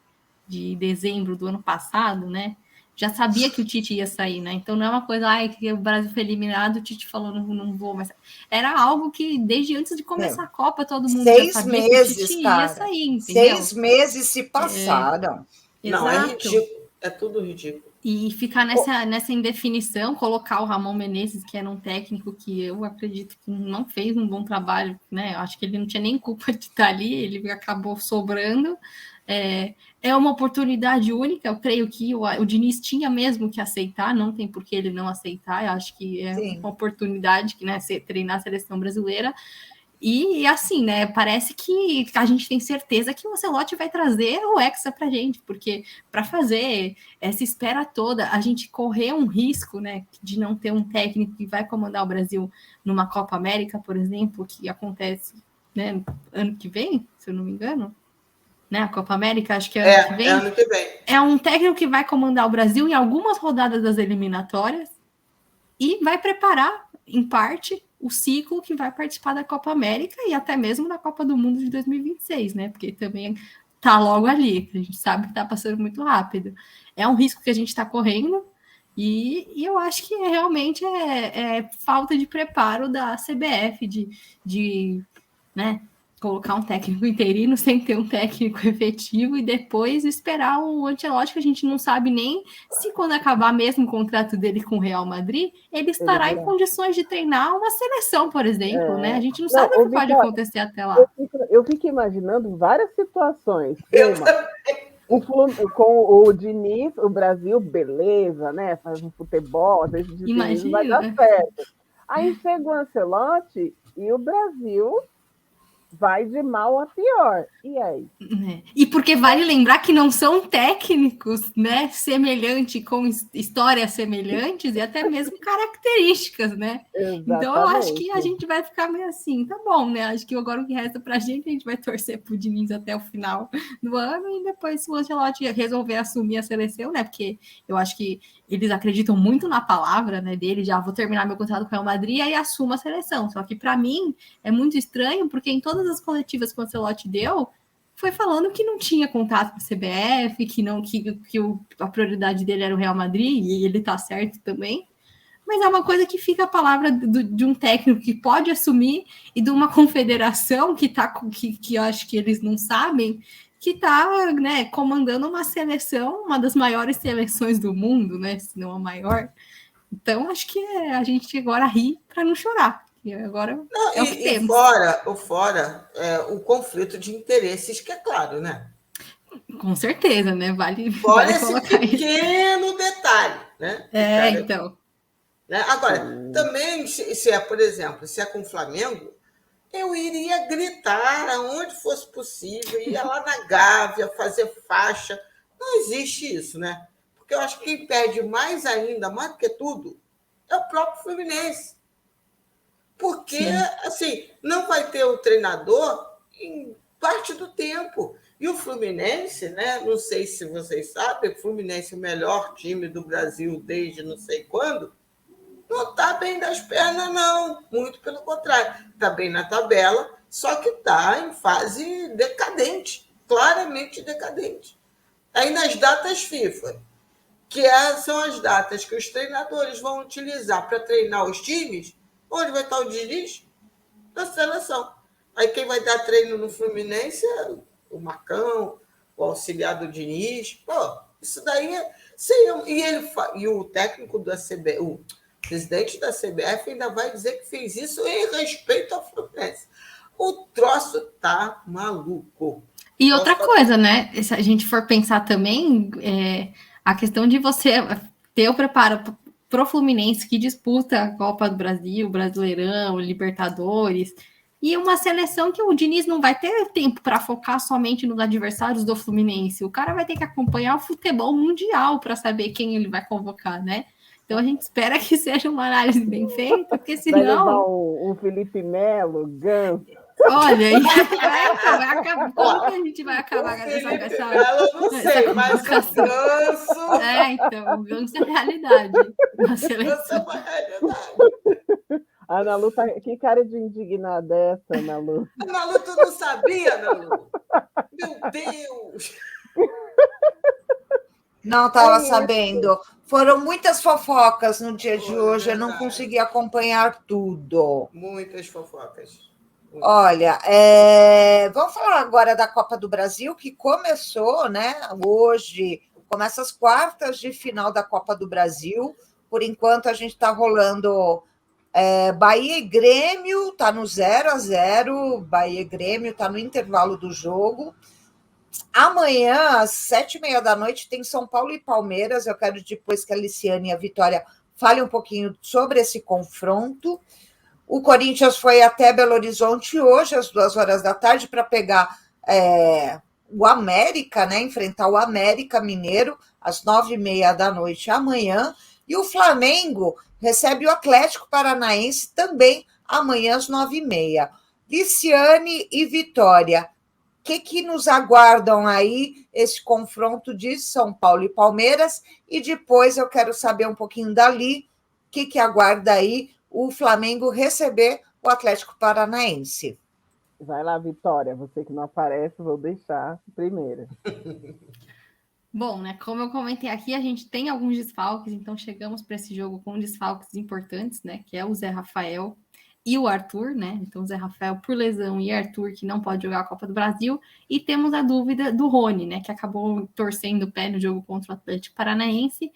dezembro do ano passado, né? Já sabia que o Tite ia sair, né? Então não é uma coisa, que o Brasil foi eliminado, o Tite falou, não vou mais. Era algo que, desde antes de começar a Copa, todo mundo já sabia que o Tite ia sair, entendeu? 6 meses se passaram. Não, é ridículo. É tudo ridículo. E ficar nessa indefinição, colocar o Ramon Menezes, que era um técnico que eu acredito que não fez um bom trabalho, né? Eu acho que ele não tinha nem culpa de estar ali, ele acabou sobrando. É uma oportunidade única, eu creio que o Diniz tinha mesmo que aceitar, não tem por que ele não aceitar, eu acho que é uma oportunidade, né, treinar a seleção brasileira, e assim, né, parece que a gente tem certeza que o Ancelotti vai trazer o Hexa pra gente, porque para fazer essa espera toda, a gente correr um risco, né, de não ter um técnico que vai comandar o Brasil numa Copa América, por exemplo, que acontece, né, ano que vem, se eu não me engano, né? A Copa América, acho que é ano que vem. É ano que vem. É um técnico que vai comandar o Brasil em algumas rodadas das eliminatórias e vai preparar, em parte, o ciclo que vai participar da Copa América e até mesmo da Copa do Mundo de 2026, né? Porque também tá logo ali, a gente sabe que tá passando muito rápido. É um risco que a gente está correndo e eu acho que realmente é falta de preparo da CBF de né? Colocar um técnico interino sem ter um técnico efetivo e depois esperar o Ancelotti, que a gente não sabe nem se quando acabar mesmo o contrato dele com o Real Madrid, ele estará em condições de treinar uma seleção, por exemplo, né? A gente não sabe o que pode acontecer até lá. Eu fico imaginando várias situações. Com o Diniz, o Brasil, beleza, né? Faz um futebol, às vezes não vai dar certo. Aí chega o Ancelotti e o Brasil vai de mal a pior. E aí? E porque vale lembrar que não são técnicos, né, semelhantes, com histórias semelhantes e até mesmo características, né? Exatamente. Então eu acho que a gente vai ficar meio assim, tá bom, né? Acho que agora o que resta pra gente, a gente vai torcer pro Diniz até o final do ano e depois, se o Ancelotti resolver assumir a seleção, né? Porque eu acho que eles acreditam muito na palavra, né, dele, já vou terminar meu contrato com o Real Madrid e aí assumo a seleção. Só que para mim é muito estranho, porque em todas as coletivas que o Ancelotti deu, foi falando que não tinha contato com a CBF, a prioridade dele era o Real Madrid, e ele tá certo também. Mas é uma coisa que fica a palavra de um técnico que pode assumir e de uma confederação que eu acho que eles não sabem, que está, né, comandando uma seleção, uma das maiores seleções do mundo, né, se não a maior. Então, acho que a gente agora ri para não chorar. E agora é o que temos. Fora o conflito de interesses, que é claro, né? Com certeza, né? Vale esse pequeno detalhe, né? Então. Né? Agora, também, se é, por exemplo, se é com o Flamengo, eu iria gritar aonde fosse possível, ia lá na Gávea, fazer faixa. Não existe isso, né? Porque eu acho que quem perde mais ainda, mais do que tudo, é o próprio Fluminense. Porque, assim, não vai ter o treinador em parte do tempo. E o Fluminense, né? Não sei se vocês sabem, o Fluminense é o melhor time do Brasil desde não sei quando, não está bem das pernas, não. Muito pelo contrário. Está bem na tabela, só que está em fase decadente, claramente decadente. Aí nas datas FIFA, que são as datas que os treinadores vão utilizar para treinar os times, onde vai estar o Diniz? Da seleção. Aí quem vai dar treino no Fluminense é o Marcão, o auxiliar do Diniz. Pô, isso daí é... E o técnico da CBF, o presidente da CBF ainda vai dizer que fez isso em respeito ao Fluminense. O troço tá maluco. E outra coisa, né? Se a gente for pensar também, a questão de você ter o preparo pro Fluminense, que disputa a Copa do Brasil, Brasileirão, Libertadores, e uma seleção que o Diniz não vai ter tempo para focar somente nos adversários do Fluminense. O cara vai ter que acompanhar o futebol mundial para saber quem ele vai convocar, né? Então a gente espera que seja uma análise bem feita, porque Vai levar senão... o Felipe Melo, o Ganso. Olha, aí vai acabar. Como que a gente vai acabar com essa Eu não sei, mas o Ganso... então, o Ganso é realidade na Ganso é seleção. uma realidade. Ana Lu, que cara de indignada é essa, Ana Lu? Ana Lu, tu não sabia, Ana Lu? Meu Deus! Não estava sabendo. Foram muitas fofocas no dia de hoje, eu não verdade. consegui acompanhar tudo. Muitas fofocas. Olha, vamos falar agora da Copa do Brasil, que começou, né? Hoje, começa as quartas de final da Copa do Brasil. Por enquanto, a gente está rolando Bahia e Grêmio, está no 0-0. Bahia e Grêmio está no intervalo do jogo. Amanhã, às 7h30 da noite, tem São Paulo e Palmeiras. Eu quero depois que a Liciane e a Vitória falem um pouquinho sobre esse confronto. O Corinthians foi até Belo Horizonte hoje, às 14h, para pegar o América, né? Enfrentar o América Mineiro, às 9h30 da noite amanhã. E o Flamengo recebe o Atlético Paranaense também amanhã, às 9h30. Liciane e Vitória, o que nos aguardam aí esse confronto de São Paulo e Palmeiras? E depois eu quero saber um pouquinho dali, o que aguarda aí o Flamengo receber o Atlético Paranaense. Vai lá, Vitória, você que não aparece, vou deixar primeiro. Bom, né? Como eu comentei aqui, a gente tem alguns desfalques, então chegamos para esse jogo com desfalques importantes, né? Que é o Zé Rafael e o Arthur, né? Então, Zé Rafael por lesão e Arthur, que não pode jogar a Copa do Brasil. E temos a dúvida do Rony, né? Que acabou torcendo o pé no jogo contra o Atlético Paranaense.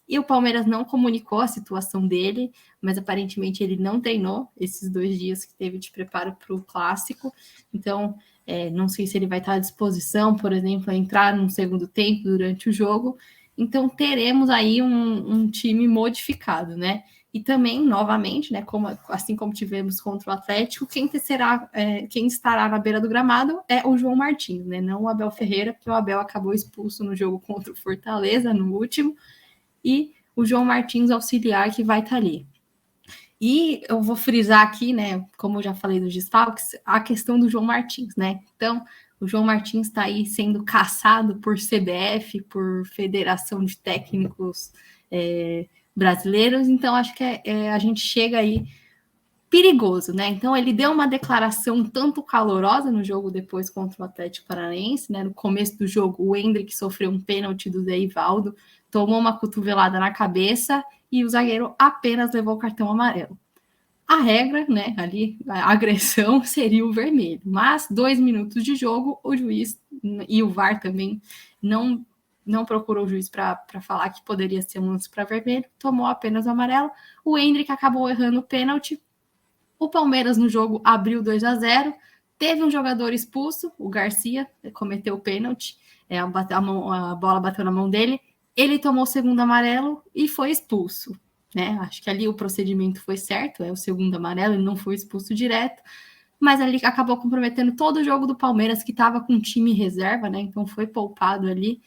E o Palmeiras não comunicou a situação dele, mas aparentemente ele não treinou esses 2 dias que teve de preparo para o Clássico. Então, não sei se ele vai estar à disposição, por exemplo, a entrar num segundo tempo durante o jogo. Então, teremos aí um time modificado, né? E também, novamente, né, assim como tivemos contra o Atlético, quem estará na beira do gramado é o João Martins, né? Não o Abel Ferreira, porque o Abel acabou expulso no jogo contra o Fortaleza, no último, e o João Martins auxiliar que vai estar ali. E eu vou frisar aqui, né, como eu já falei dos desfalques, a questão do João Martins, né? Então, o João Martins está aí sendo caçado por CBF, por Federação de Técnicos Brasileiros, então acho que a gente chega aí perigoso, né? Então, ele deu uma declaração tanto calorosa no jogo depois contra o Atlético Paranaense, né? No começo do jogo, o Endrick sofreu um pênalti do Zé Ivaldo, tomou uma cotovelada na cabeça e o zagueiro apenas levou o cartão amarelo. A regra, né, ali, a agressão seria o vermelho. Mas 2 minutos de jogo, o juiz e o VAR também não procurou o juiz para falar que poderia ser um lance para vermelho, tomou apenas o amarelo. O Endrick acabou errando o pênalti. O Palmeiras no jogo abriu 2-0. Teve um jogador expulso, o Garcia, cometeu o pênalti, a bola bateu na mão dele. Ele tomou o segundo amarelo e foi expulso, né? Acho que ali o procedimento foi certo, é o segundo amarelo, ele não foi expulso direto, mas ali acabou comprometendo todo o jogo do Palmeiras, que estava com time reserva, né? Então foi poupado ali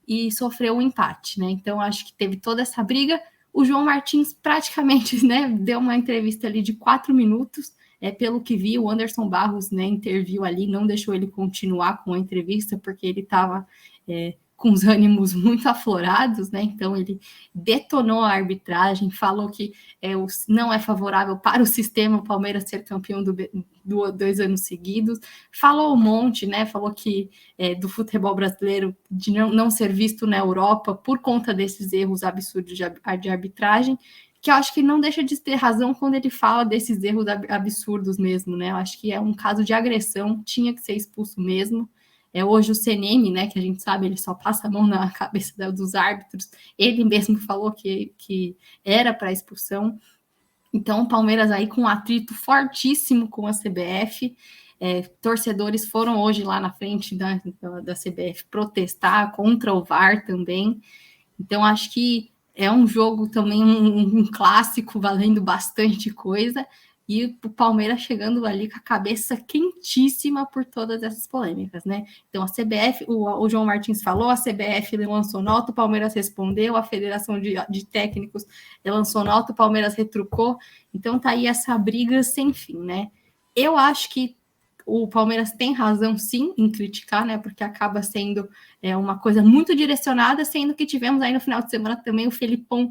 e sofreu um empate, né? Então acho que teve toda essa briga. O João Martins praticamente, né, deu uma entrevista ali de 4 minutos. Pelo que vi, o Anderson Barros, né, interviu ali, não deixou ele continuar com a entrevista, porque ele estava com os ânimos muito aflorados, né? Então ele detonou a arbitragem, falou que não é favorável para o sistema o Palmeiras ser campeão 2 anos seguidos, falou um monte, né? Falou que do futebol brasileiro de não ser visto na Europa por conta desses erros absurdos de arbitragem, que eu acho que não deixa de ter razão quando ele fala desses erros absurdos mesmo, né? Eu acho que é um caso de agressão, tinha que ser expulso mesmo. Hoje o CNM, né, que a gente sabe, ele só passa a mão na cabeça dos árbitros, ele mesmo falou que era para expulsão. Então o Palmeiras aí com um atrito fortíssimo com a CBF, torcedores foram hoje lá na frente da CBF protestar contra o VAR também. Então acho que é um jogo também, um clássico valendo bastante coisa. e o Palmeiras chegando ali com a cabeça quentíssima por todas essas polêmicas, né? Então a CBF, o João Martins falou, a CBF lançou nota, o Palmeiras respondeu, a Federação de Técnicos lançou nota, o Palmeiras retrucou, então tá aí essa briga sem fim, né? Eu acho que o Palmeiras tem razão, sim, em criticar, né? Porque acaba sendo uma coisa muito direcionada, sendo que tivemos aí no final de semana também o Felipão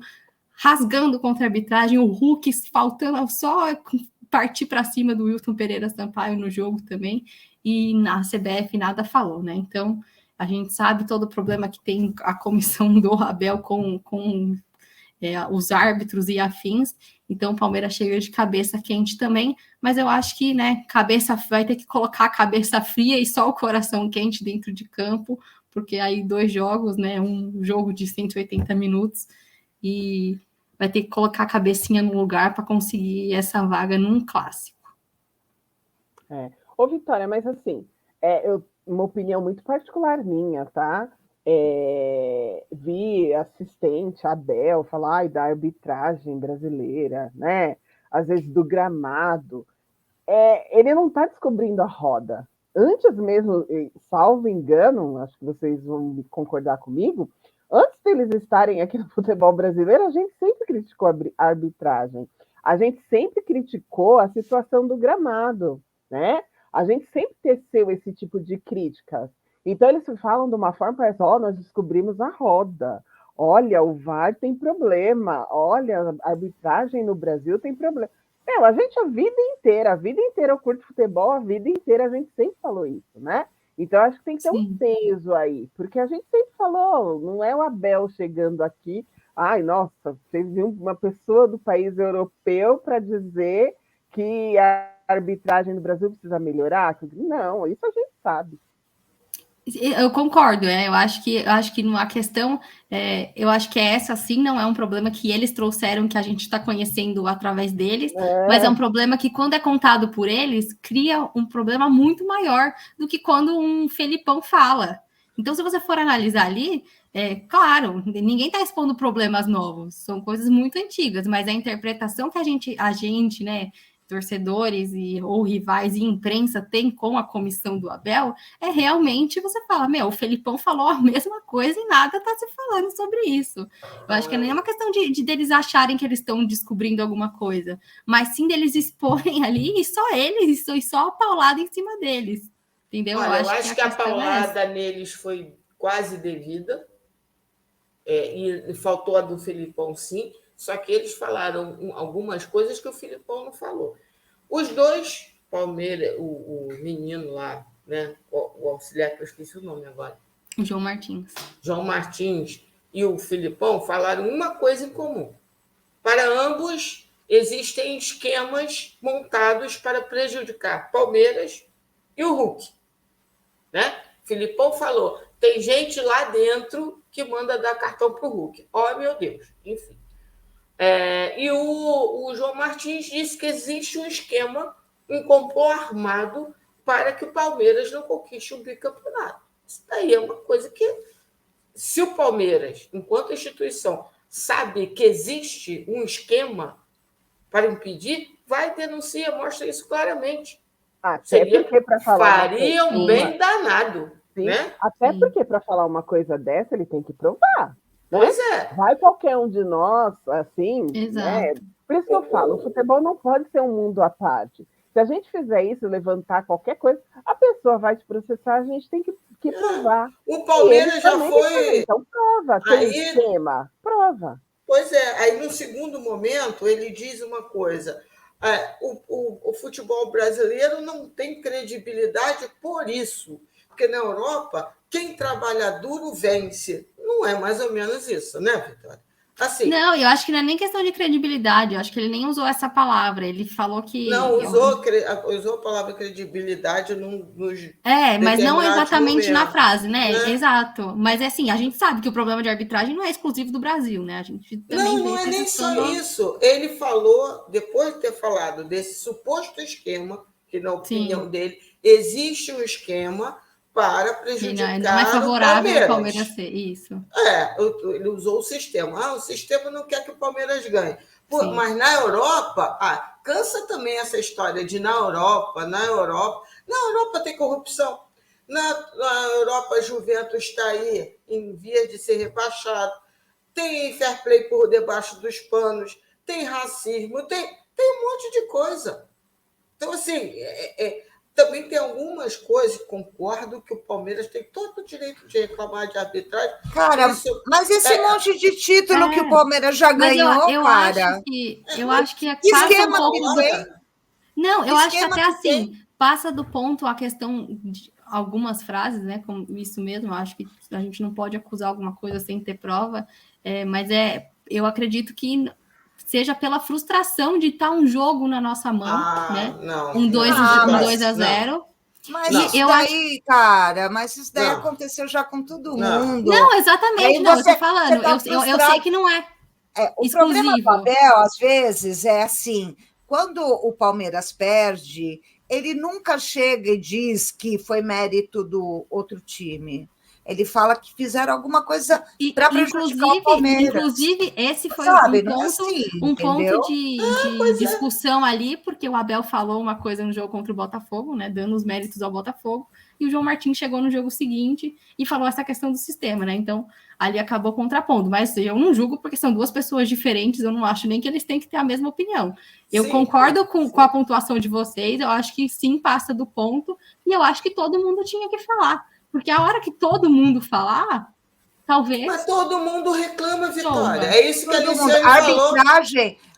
rasgando contra a arbitragem, o Hulk faltando só partir para cima do Wilton Pereira Sampaio no jogo também, e na CBF nada falou, né? Então, a gente sabe todo o problema que tem a comissão do Abel com os árbitros e afins, então o Palmeiras chega de cabeça quente também, mas eu acho que, né, vai ter que colocar a cabeça fria e só o coração quente dentro de campo, porque aí 2 jogos, né, um jogo de 180 minutos, e vai ter que colocar a cabecinha no lugar para conseguir essa vaga num clássico. Ô, Vitória, mas assim, uma opinião muito particular minha, tá? Vi assistente Abel falar da arbitragem brasileira, né? Às vezes do gramado. Ele não está descobrindo a roda. Antes mesmo, salvo engano, acho que vocês vão concordar comigo, antes deles estarem aqui no futebol brasileiro, a gente sempre criticou a arbitragem. A gente sempre criticou a situação do gramado, né? A gente sempre teceu esse tipo de críticas. Então, eles falam de uma forma, parece, nós descobrimos a roda. Olha, o VAR tem problema. Olha, a arbitragem no Brasil tem problema. A gente a vida inteira eu curto futebol, a vida inteira a gente sempre falou isso, né? Então, acho que tem que ter um peso aí, porque a gente sempre falou, não é o Abel chegando aqui, ai, nossa, vocês viram uma pessoa do país europeu para dizer que a arbitragem no Brasil precisa melhorar? Não, isso a gente sabe. Eu concordo, eu acho que a questão, eu acho que essa sim não é um problema que eles trouxeram, que a gente está conhecendo através deles, mas é um problema que quando é contado por eles, cria um problema muito maior do que quando um Felipão fala. Então, se você for analisar ali, claro, ninguém está expondo problemas novos, são coisas muito antigas, mas a interpretação que a gente, né, torcedores ou rivais e imprensa tem com a comissão do Abel, realmente você fala, o Felipão falou a mesma coisa e nada está se falando sobre isso. Eu acho que não é uma questão de deles acharem que eles estão descobrindo alguma coisa, mas sim deles exporem ali e só eles, e só a paulada em cima deles, entendeu? Olha, eu acho que a paulada neles foi quase devida, e faltou a do Felipão, sim, só que eles falaram algumas coisas que o Felipão não falou. Os dois, Palmeiras, o menino lá, né, o auxiliar, que eu esqueci o nome agora. João Martins. João Martins e o Felipão falaram uma coisa em comum. Para ambos, existem esquemas montados para prejudicar Palmeiras e o Hulk. Né? Felipão falou, tem gente lá dentro que manda dar cartão para o Hulk. Meu Deus, enfim. E o João Martins disse que existe um esquema, um complô armado para que o Palmeiras não conquiste um bicampeonato. Isso daí é uma coisa que, se o Palmeiras, enquanto instituição, sabe que existe um esquema para impedir, vai denunciar, mostra isso claramente. Porque para falar fariam bem danado. Né? Até porque para falar uma coisa dessa, ele tem que provar. Né? Pois é. Vai qualquer um de nós, assim, né? Por isso que eu falo, o futebol não pode ser um mundo à parte. Se a gente fizer isso, levantar qualquer coisa, a pessoa vai te processar, a gente tem que provar. O Palmeiras já foi... Então prova, tem esquema, prova. Pois é, aí no segundo momento ele diz uma coisa, o futebol brasileiro não tem credibilidade por isso, porque na Europa, quem trabalha duro vence. Não é mais ou menos isso, né, Vitória? Assim, não, eu acho que não é nem questão de credibilidade, eu acho que ele nem usou essa palavra, ele falou que... Não, usou a palavra credibilidade nos mas não exatamente momentos, na frase, né? Exato, mas assim, a gente sabe que o problema de arbitragem não é exclusivo do Brasil, né? A gente também não é nem só isso, ele falou, depois de ter falado desse suposto esquema, que na opinião dele, existe um esquema para prejudicar não é favorável o Palmeiras ser isso. Ele usou o sistema. O sistema não quer que o Palmeiras ganhe. Mas na Europa, cansa também essa história de na Europa tem corrupção. Na Europa, a Juventus está aí em vias de ser rebaixado. Tem fair play por debaixo dos panos, tem racismo, tem um monte de coisa. Então, assim, também tem algumas coisas, concordo, que o Palmeiras tem todo o direito de reclamar de arbitragem. Cara, mas esse monte de título que o Palmeiras já ganhou, eu cara... Eu acho que esquema passa um pouco que tem? Não, eu acho que Esquema até que assim, tem? passa do ponto a questão de algumas frases, né? Como isso mesmo, eu acho que a gente não pode acusar alguma coisa sem ter prova, mas eu acredito que seja pela frustração de estar um jogo na nossa mão, né? Não, Um 2-0. Mas E isso eu daí, cara, Não. aconteceu já com todo Não. mundo. Não, exatamente, Aí não, eu você tô falando, tá eu frustrado. sei que não é O problema do exclusivo. Abel, às vezes, é assim, quando o Palmeiras perde, ele nunca chega e diz que foi mérito do outro time. Ele fala que fizeram alguma coisa para prejudicar o Palmeiras. Inclusive, esse foi Sabe, um não é ponto, assim, um entendeu? ponto de discussão ali, porque o Abel falou uma coisa no jogo contra o Botafogo, né, dando os méritos ao Botafogo, e o João Martins chegou no jogo seguinte e falou essa questão do sistema, né? Então, ali acabou contrapondo. Mas eu não julgo, porque são duas pessoas diferentes, eu não acho nem que eles têm que ter a mesma opinião. Eu concordo com a pontuação de vocês, eu acho que sim, passa do ponto, e eu acho que todo mundo tinha que falar. Porque a hora que todo mundo falar, talvez... Mas todo mundo reclama, Vitória. Toma. É isso que a Todo mundo. Luciane falou.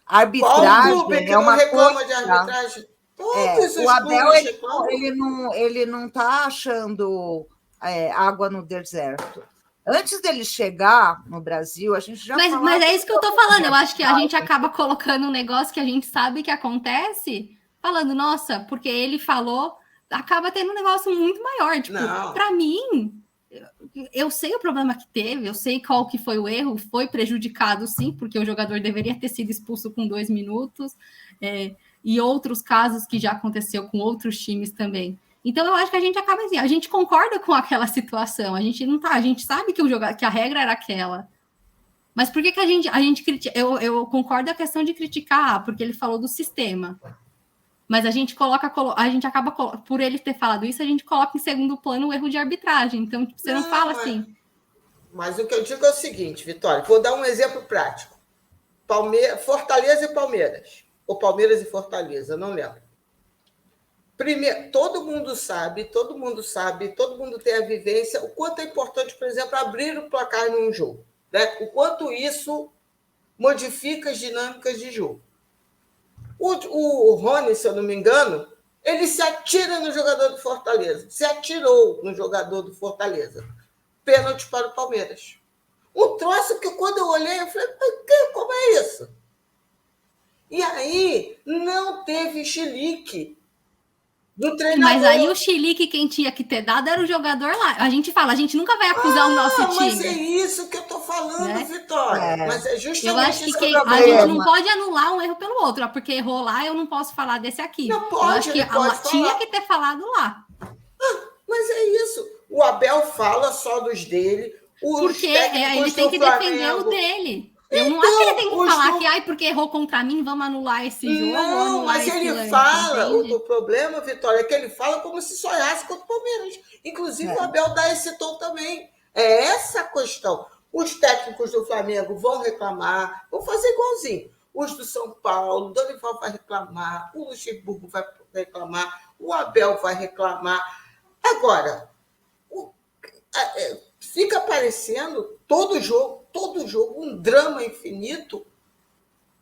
Arbitragem Qual clube que é não uma reclama coisa. de arbitragem? Todos os O Abel clubes reclamam. ele não está achando água no deserto. Antes dele chegar no Brasil, a gente já falava... Mas é isso que eu tô falando. Eu acho que a gente acaba colocando um negócio que a gente sabe que acontece, falando, nossa, porque ele falou, acaba tendo um negócio muito maior. Tipo, para mim, eu sei o problema que teve, eu sei qual que foi o erro, foi prejudicado sim, porque o jogador deveria ter sido expulso com 2 minutos, e outros casos que já aconteceu com outros times também. Então, eu acho que a gente acaba assim, a gente concorda com aquela situação, a gente sabe que a regra era aquela. Mas por que a gente critica? Eu concordo a questão de criticar, porque ele falou do sistema. Mas a gente acaba, por ele ter falado isso, a gente coloca em segundo plano o erro de arbitragem. Então, você não fala assim. Mas o que eu digo é o seguinte, Vitória, vou dar um exemplo prático. Fortaleza e Palmeiras. Ou Palmeiras e Fortaleza, não lembro. Primeiro, todo mundo sabe, todo mundo tem a vivência, o quanto é importante, por exemplo, abrir o placar num jogo. Né? O quanto isso modifica as dinâmicas de jogo. O Rony, se eu não me engano, ele se atira no jogador do Fortaleza. Se atirou no jogador do Fortaleza. Pênalti para o Palmeiras. Um troço que, quando eu olhei, eu falei, como é isso? E aí, não teve chilique do treinador. Mas aí o chilique quem tinha que ter dado era o jogador lá. A gente fala, a gente nunca vai acusar o nosso time. Mas é isso que eu estou falando, né? Vitória. Mas é justamente eu acho que a gente não pode anular um erro pelo outro, porque errou lá, eu não posso falar desse aqui. Não pode, eu acho que tinha que ter falado lá. Mas é isso. O Abel fala só dos dele. Porque ele tem que defender o dele. Eu não acho que ele tem que falar que porque errou contra mim, vamos anular esse jogo. Não, mas ele fala, o problema, Vitória, é que ele fala como se sonhasse contra o Palmeiras. Inclusive, o Abel dá esse tom também. É essa a questão. Os técnicos do Flamengo vão reclamar, vão fazer igualzinho. Os do São Paulo, o Dorival vai reclamar, o Luxemburgo vai reclamar, o Abel vai reclamar. Agora, fica parecendo todo jogo, um drama infinito,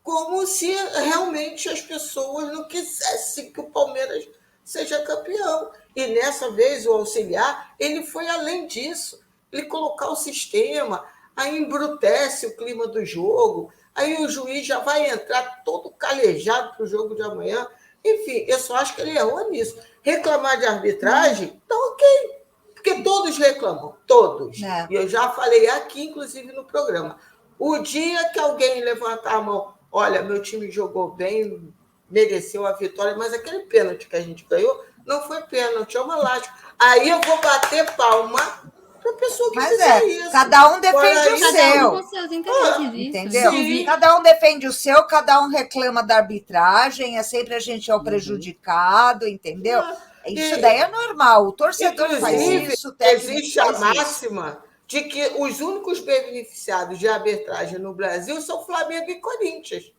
como se realmente as pessoas não quisessem que o Palmeiras seja campeão. E nessa vez o auxiliar, ele foi além disso. Ele colocar o sistema, aí embrutece o clima do jogo, aí o juiz já vai entrar todo calejado para o jogo de amanhã. Enfim, eu só acho que ele errou nisso. Reclamar de arbitragem, tá ok. Porque todos reclamam, todos. E eu já falei aqui, inclusive, no programa. O dia que alguém levantar a mão, olha, meu time jogou bem, mereceu a vitória, mas aquele pênalti que a gente ganhou não foi pênalti, é uma lástima. Aí eu vou bater palma para a pessoa que Mas fizer isso. cada um defende Agora, o Cada seu. um com seus interesses, isso. Entendeu? Sim. Cada um defende o seu, cada um reclama da arbitragem, é sempre a gente é o prejudicado, entendeu? Isso daí é normal. O torcedor faz Inclusive, isso, o técnico existe a faz isso. máxima de que os únicos beneficiados de arbitragem no Brasil são Flamengo e Corinthians,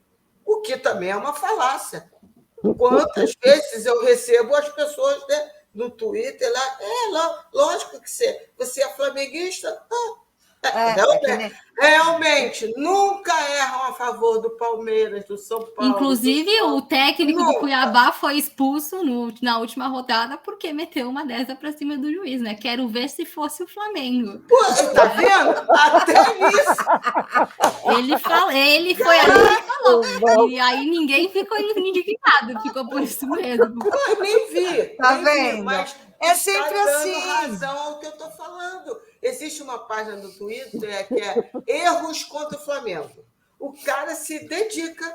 o que também é uma falácia. Quantas vezes eu recebo as pessoas, né, no Twitter lá, lógico que você é flamenguista? Realmente, nunca erram a favor do Palmeiras, do São Paulo. Inclusive, o técnico Nunca. do Cuiabá foi expulso na última rodada porque meteu uma dessa para cima do juiz, né? Quero ver se fosse o Flamengo. Pô, tá vendo? Até isso. Ele foi ali e falou. E aí ninguém ficou indignado, ficou por isso mesmo. Eu nem vi. Tá nem vi, vendo? mas É sempre está assim. dando razão ao que eu estou falando. Existe uma página no Twitter que é Erros contra o Flamengo. O cara se dedica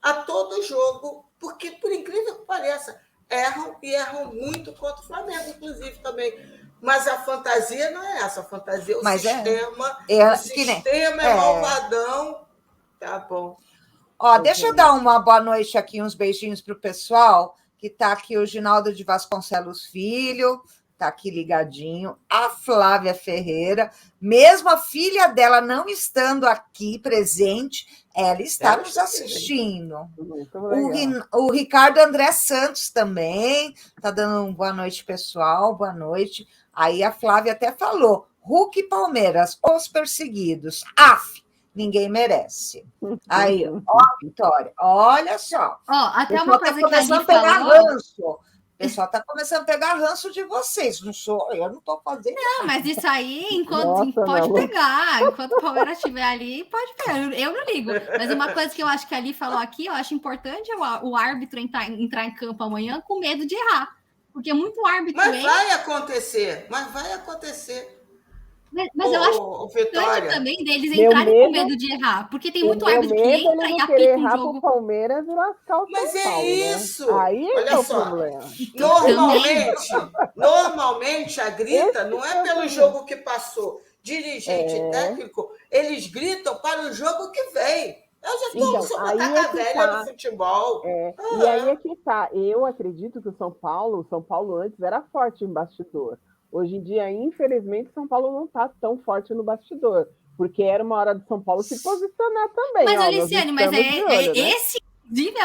a todo jogo, porque, por incrível que pareça, erram muito contra o Flamengo, inclusive também. Mas a fantasia não é essa. A fantasia é o sistema. O sistema é malvadão. Tá bom. Ó, deixa eu dar uma boa noite aqui, uns beijinhos para o pessoal, que está aqui o Ginaldo de Vasconcelos Filho, está aqui ligadinho, a Flávia Ferreira, mesmo a filha dela não estando aqui presente, ela está nos assistindo. O Ricardo André Santos também está dando uma boa noite, pessoal, boa noite. Aí a Flávia até falou, Hulk e Palmeiras, os perseguidos, ninguém merece. Aí, ó, Vitória, olha só. Ó, até uma coisa que a gente falou... O pessoal está começando a pegar ranço de vocês. Eu não estou fazendo. Não, mas isso aí, pode pegar. Enquanto o Palmeiras estiver ali, pode pegar. Eu não ligo. Mas uma coisa que eu acho que a Ali falou aqui, eu acho importante o árbitro entrar em campo amanhã com medo de errar. Porque muito árbitro... Mas vai acontecer. Mas eu acho importante também deles entrarem com medo de errar, porque tem muito árbitro que entra e apita um jogo. Palmeiras e lascar o Mas São Paulo, isso! Né? Aí olha é o só, problema. Normalmente a grita não é pelo jogo que passou. Dirigente técnico, eles gritam para o jogo que vem. Eu já estou batata velha do futebol. E aí é que tá. Eu acredito que o São Paulo antes era forte em bastidor. Hoje em dia, infelizmente, São Paulo não está tão forte no bastidor, porque era uma hora do São Paulo se posicionar também. Mas, Oliciane, esse, inclusive,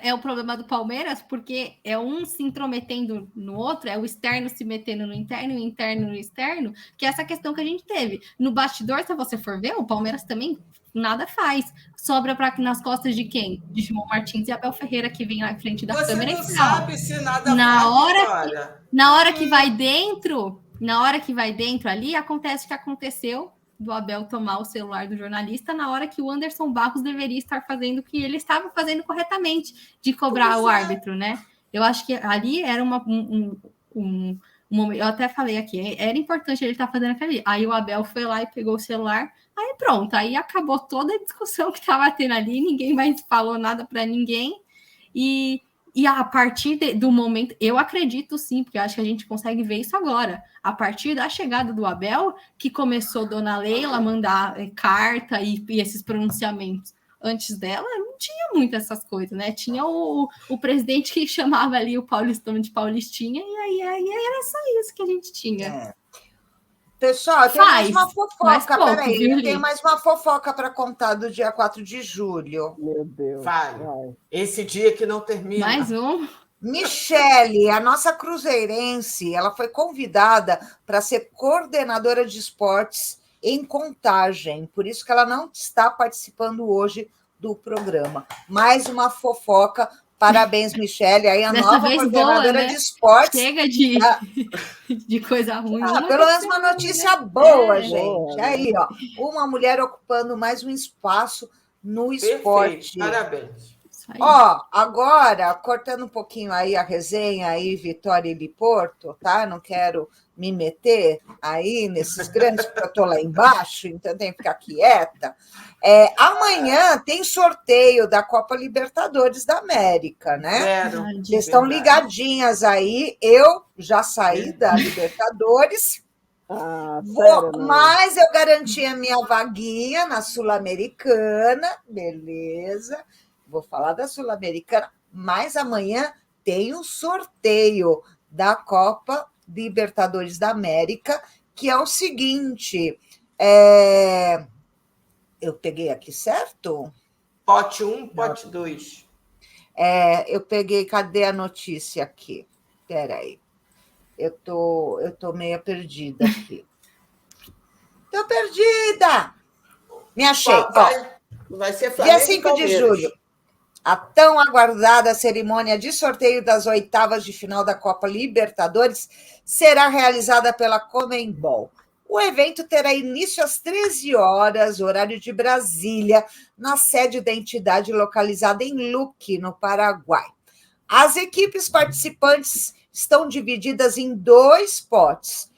é o problema do Palmeiras, porque é um se intrometendo no outro, é o externo se metendo no interno, o interno no externo, que é essa questão que a gente teve. No bastidor, se você for ver, o Palmeiras também nada faz. Sobra nas costas de quem? De João Martins e Abel Ferreira, que vem na frente da câmera. Você não sabe se nada faz, na hora que vai dentro ali, acontece o que aconteceu do Abel tomar o celular do jornalista na hora que o Anderson Barros deveria estar fazendo o que ele estava fazendo corretamente, de cobrar o árbitro, né? Eu acho que ali era eu até falei aqui, era importante ele estar fazendo aquilo ali. Aí o Abel foi lá e pegou o celular, aí pronto, aí acabou toda a discussão que estava tendo ali, ninguém mais falou nada para ninguém, e a partir do momento, eu acredito sim, porque eu acho que a gente consegue ver isso agora, a partir da chegada do Abel, que começou Dona Leila a mandar carta e esses pronunciamentos. Antes dela, não tinha muito essas coisas, né? Tinha o presidente que chamava ali o paulistano de paulistinha, e aí era só isso que a gente tinha. Pessoal, tem mais uma fofoca. Peraí, tem mais uma fofoca para contar do dia 4 de julho. Meu Deus. Vai. Esse dia que não termina. Mais um. Michele, a nossa cruzeirense, ela foi convidada para ser coordenadora de esportes em Contagem, por isso que ela não está participando hoje do programa. Mais uma fofoca, parabéns, Michele, aí a Dessa nova vez coordenadora boa, né? de esportes. Chega de coisa ruim. Pelo menos uma notícia boa, gente. Boa, aí, ó, uma mulher ocupando mais um espaço no esporte. Perfeito, parabéns. Ó, agora, cortando um pouquinho aí a resenha aí, Vitória e Liporto, tá? Não quero me meter aí nesses grandes, porque eu estou lá embaixo, então tenho que ficar quieta. Amanhã tem sorteio da Copa Libertadores da América, né? Vocês estão ligadinhas aí, eu já saí da Libertadores, Sério, mas eu garanti a minha vaguinha na Sul-Americana, beleza. Vou falar da Sul-Americana, mas amanhã tem um sorteio da Copa Libertadores da América, que é o seguinte, eu peguei aqui, certo? Pote 1, pote 2. Eu peguei, cadê a notícia aqui? Espera aí. Eu tô meio perdida aqui. Tô perdida! Me achei. Vai ser Flamengo dia 5 e de Palmeiras. julho. A tão aguardada cerimônia de sorteio das oitavas de final da Copa Libertadores será realizada pela Conmebol. O evento terá início às 13 horas, horário de Brasília, na sede da entidade localizada em Luque, no Paraguai. As equipes participantes estão divididas em 2 potes.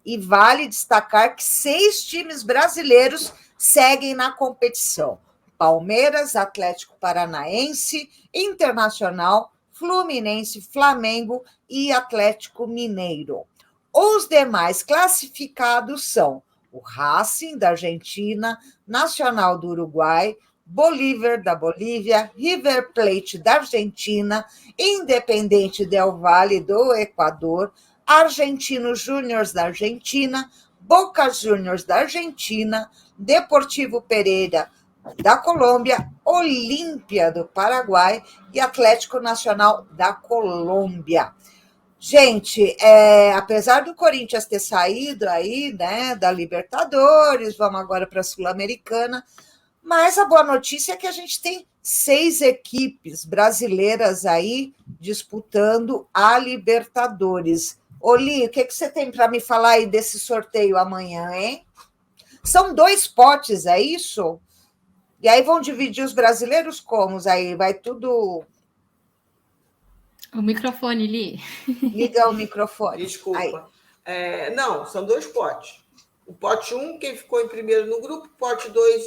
E vale destacar que 6 times brasileiros seguem na competição. Palmeiras, Atlético Paranaense, Internacional, Fluminense, Flamengo e Atlético Mineiro. Os demais classificados são o Racing, da Argentina, Nacional do Uruguai, Bolívar, da Bolívia, River Plate, da Argentina, Independente Del Valle, do Equador, Argentinos Júniors, da Argentina, Boca Juniors, da Argentina, Deportivo Pereira, da Colômbia, Olímpia, do Paraguai e Atlético Nacional, da Colômbia. Gente, apesar do Corinthians ter saído aí, né, da Libertadores, vamos agora para a Sul-Americana, mas a boa notícia é que a gente tem 6 equipes brasileiras aí disputando a Libertadores. Oli, o que você tem para me falar aí desse sorteio amanhã, hein? São 2 potes, é isso? E aí vão dividir os brasileiros como? Aí vai tudo... O microfone, Li. Liga o microfone. Desculpa. Não, são 2 potes. O pote 1, quem ficou em primeiro no grupo, pote 2,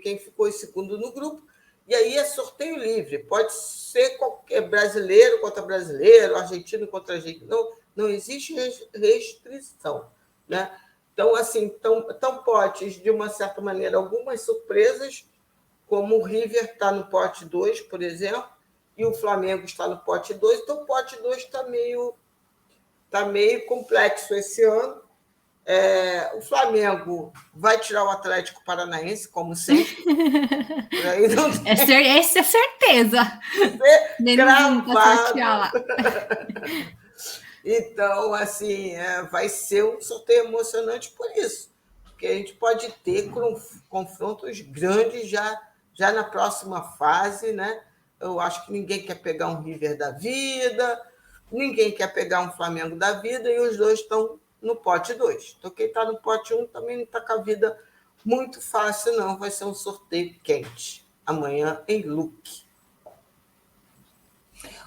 quem ficou em segundo no grupo, e aí é sorteio livre. Pode ser qualquer brasileiro contra brasileiro, argentino contra argentino, não existe restrição, né? Então, assim, tão potes, de uma certa maneira, algumas surpresas, como o River está no pote 2, por exemplo, e o Flamengo está no pote 2, então o pote 2 está meio complexo esse ano. O Flamengo vai tirar o Atlético Paranaense, como sempre. Aí não tem... Essa é certeza. Cravado. Então, assim, vai ser um sorteio emocionante por isso, porque a gente pode ter confrontos grandes já na próxima fase, né? Eu acho que ninguém quer pegar um River da vida, ninguém quer pegar um Flamengo da vida, e os dois estão no pote 2. Então, quem está no pote 1 também não está com a vida muito fácil, não. Vai ser um sorteio quente amanhã em Luque.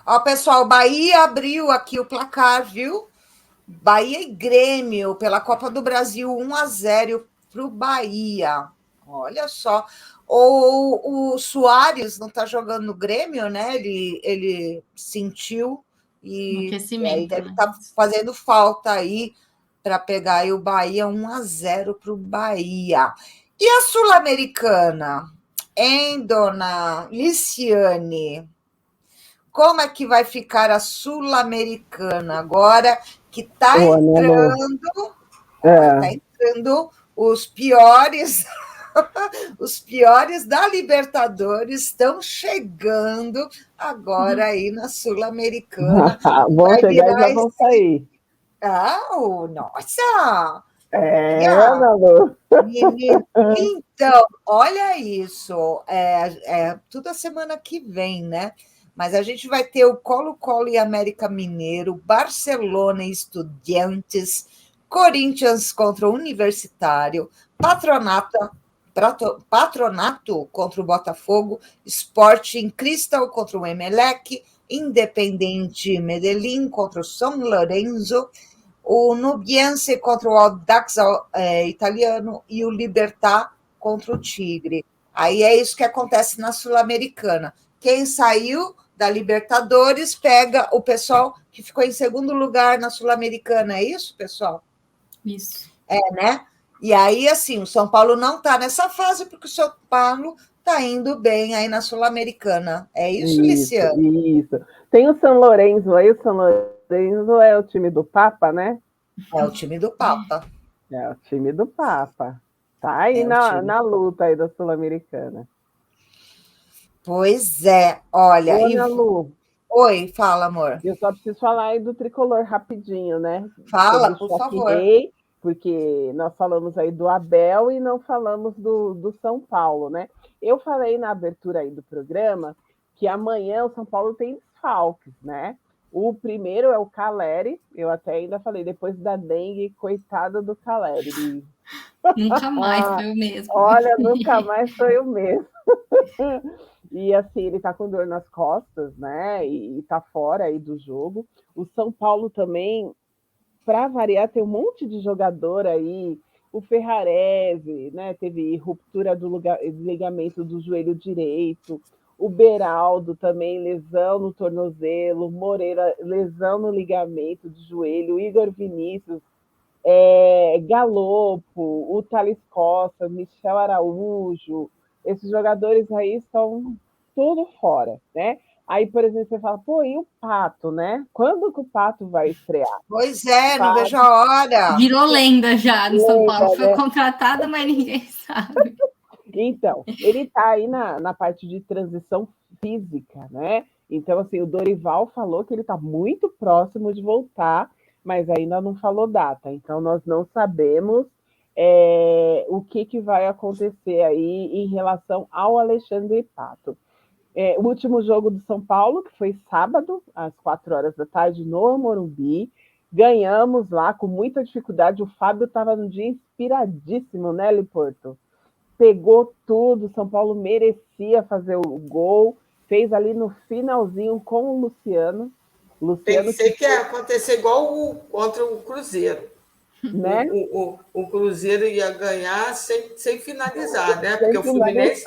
Ó, pessoal, Bahia abriu aqui o placar, viu? Bahia e Grêmio pela Copa do Brasil, 1-0 para o Bahia. Olha só. O Soares não está jogando no Grêmio, né? Ele sentiu e aí deve estar fazendo falta aí para pegar aí o Bahia, 1-0 para o Bahia. E a Sul-Americana, hein, dona Liciane? Como é que vai ficar a Sul-Americana agora que está entrando os piores... Os piores da Libertadores estão chegando agora aí na Sul-Americana. Vão chegar e já vão sair. Nossa! Nalu. Então, olha isso. Tudo a semana que vem, né? Mas a gente vai ter o Colo-Colo e América Mineiro, Barcelona e Estudiantes, Corinthians contra o Universitário, Patronato contra o Botafogo, Sporting Cristal contra o Emelec, Independente Medellín contra o São Lourenço, o Nubiense contra o Audax italiano e o Libertad contra o Tigre. Aí é isso que acontece na Sul-Americana. Quem saiu da Libertadores pega o pessoal que ficou em segundo lugar na Sul-Americana. É isso, pessoal? Isso. Né? E aí, assim, o São Paulo não está nessa fase, porque o São Paulo está indo bem aí na Sul-Americana. É isso, Liciano? Isso. Tem o São Lourenço aí, o São Lourenço é o time do Papa, né? É o time do Papa. É o time do Papa. Tá aí na luta aí da Sul-Americana. Pois é, olha... Ô, Ana Lu. Oi, fala, amor. Eu só preciso falar aí do tricolor rapidinho, né? Fala, por favor. Rei, porque nós falamos aí do Abel e não falamos do São Paulo, né? Eu falei na abertura aí do programa que amanhã o São Paulo tem desfalques, né? O primeiro é o Caleri, eu até ainda falei, depois da dengue, coitado do Caleri. Nunca mais foi o mesmo. Olha, nunca mais foi o mesmo. E assim, ele tá com dor nas costas, né? E tá fora aí do jogo. O São Paulo também, para variar, tem um monte de jogador aí. O Ferrarese, né? Teve ruptura do ligamento do joelho direito. O Beraldo também, lesão no tornozelo. Moreira, lesão no ligamento de joelho. O Igor Vinícius, Galopo, o Thales Costa, Michel Araújo. Esses jogadores aí estão tudo fora, né? Aí, por exemplo, você fala, pô, e o Pato, né? Quando que o Pato vai estrear? Pois é, não vejo a hora. Virou lenda já no São Paulo. Foi contratado, mas ninguém sabe. Então, ele está aí na parte de transição física, né? Então, assim, o Dorival falou que ele está muito próximo de voltar, mas ainda não falou data. Então, nós não sabemos o que vai acontecer aí em relação ao Alexandre Pato. O último jogo do São Paulo, que foi sábado, às 4 horas da tarde, no Morumbi, ganhamos lá com muita dificuldade. O Fábio estava no dia inspiradíssimo, né, Liporto? Pegou tudo, São Paulo merecia fazer o gol, fez ali no finalzinho com o Luciano. Pensei que ia acontecer igual contra o Cruzeiro. Né? O Cruzeiro ia ganhar sem finalizar, né? Porque o Fluminense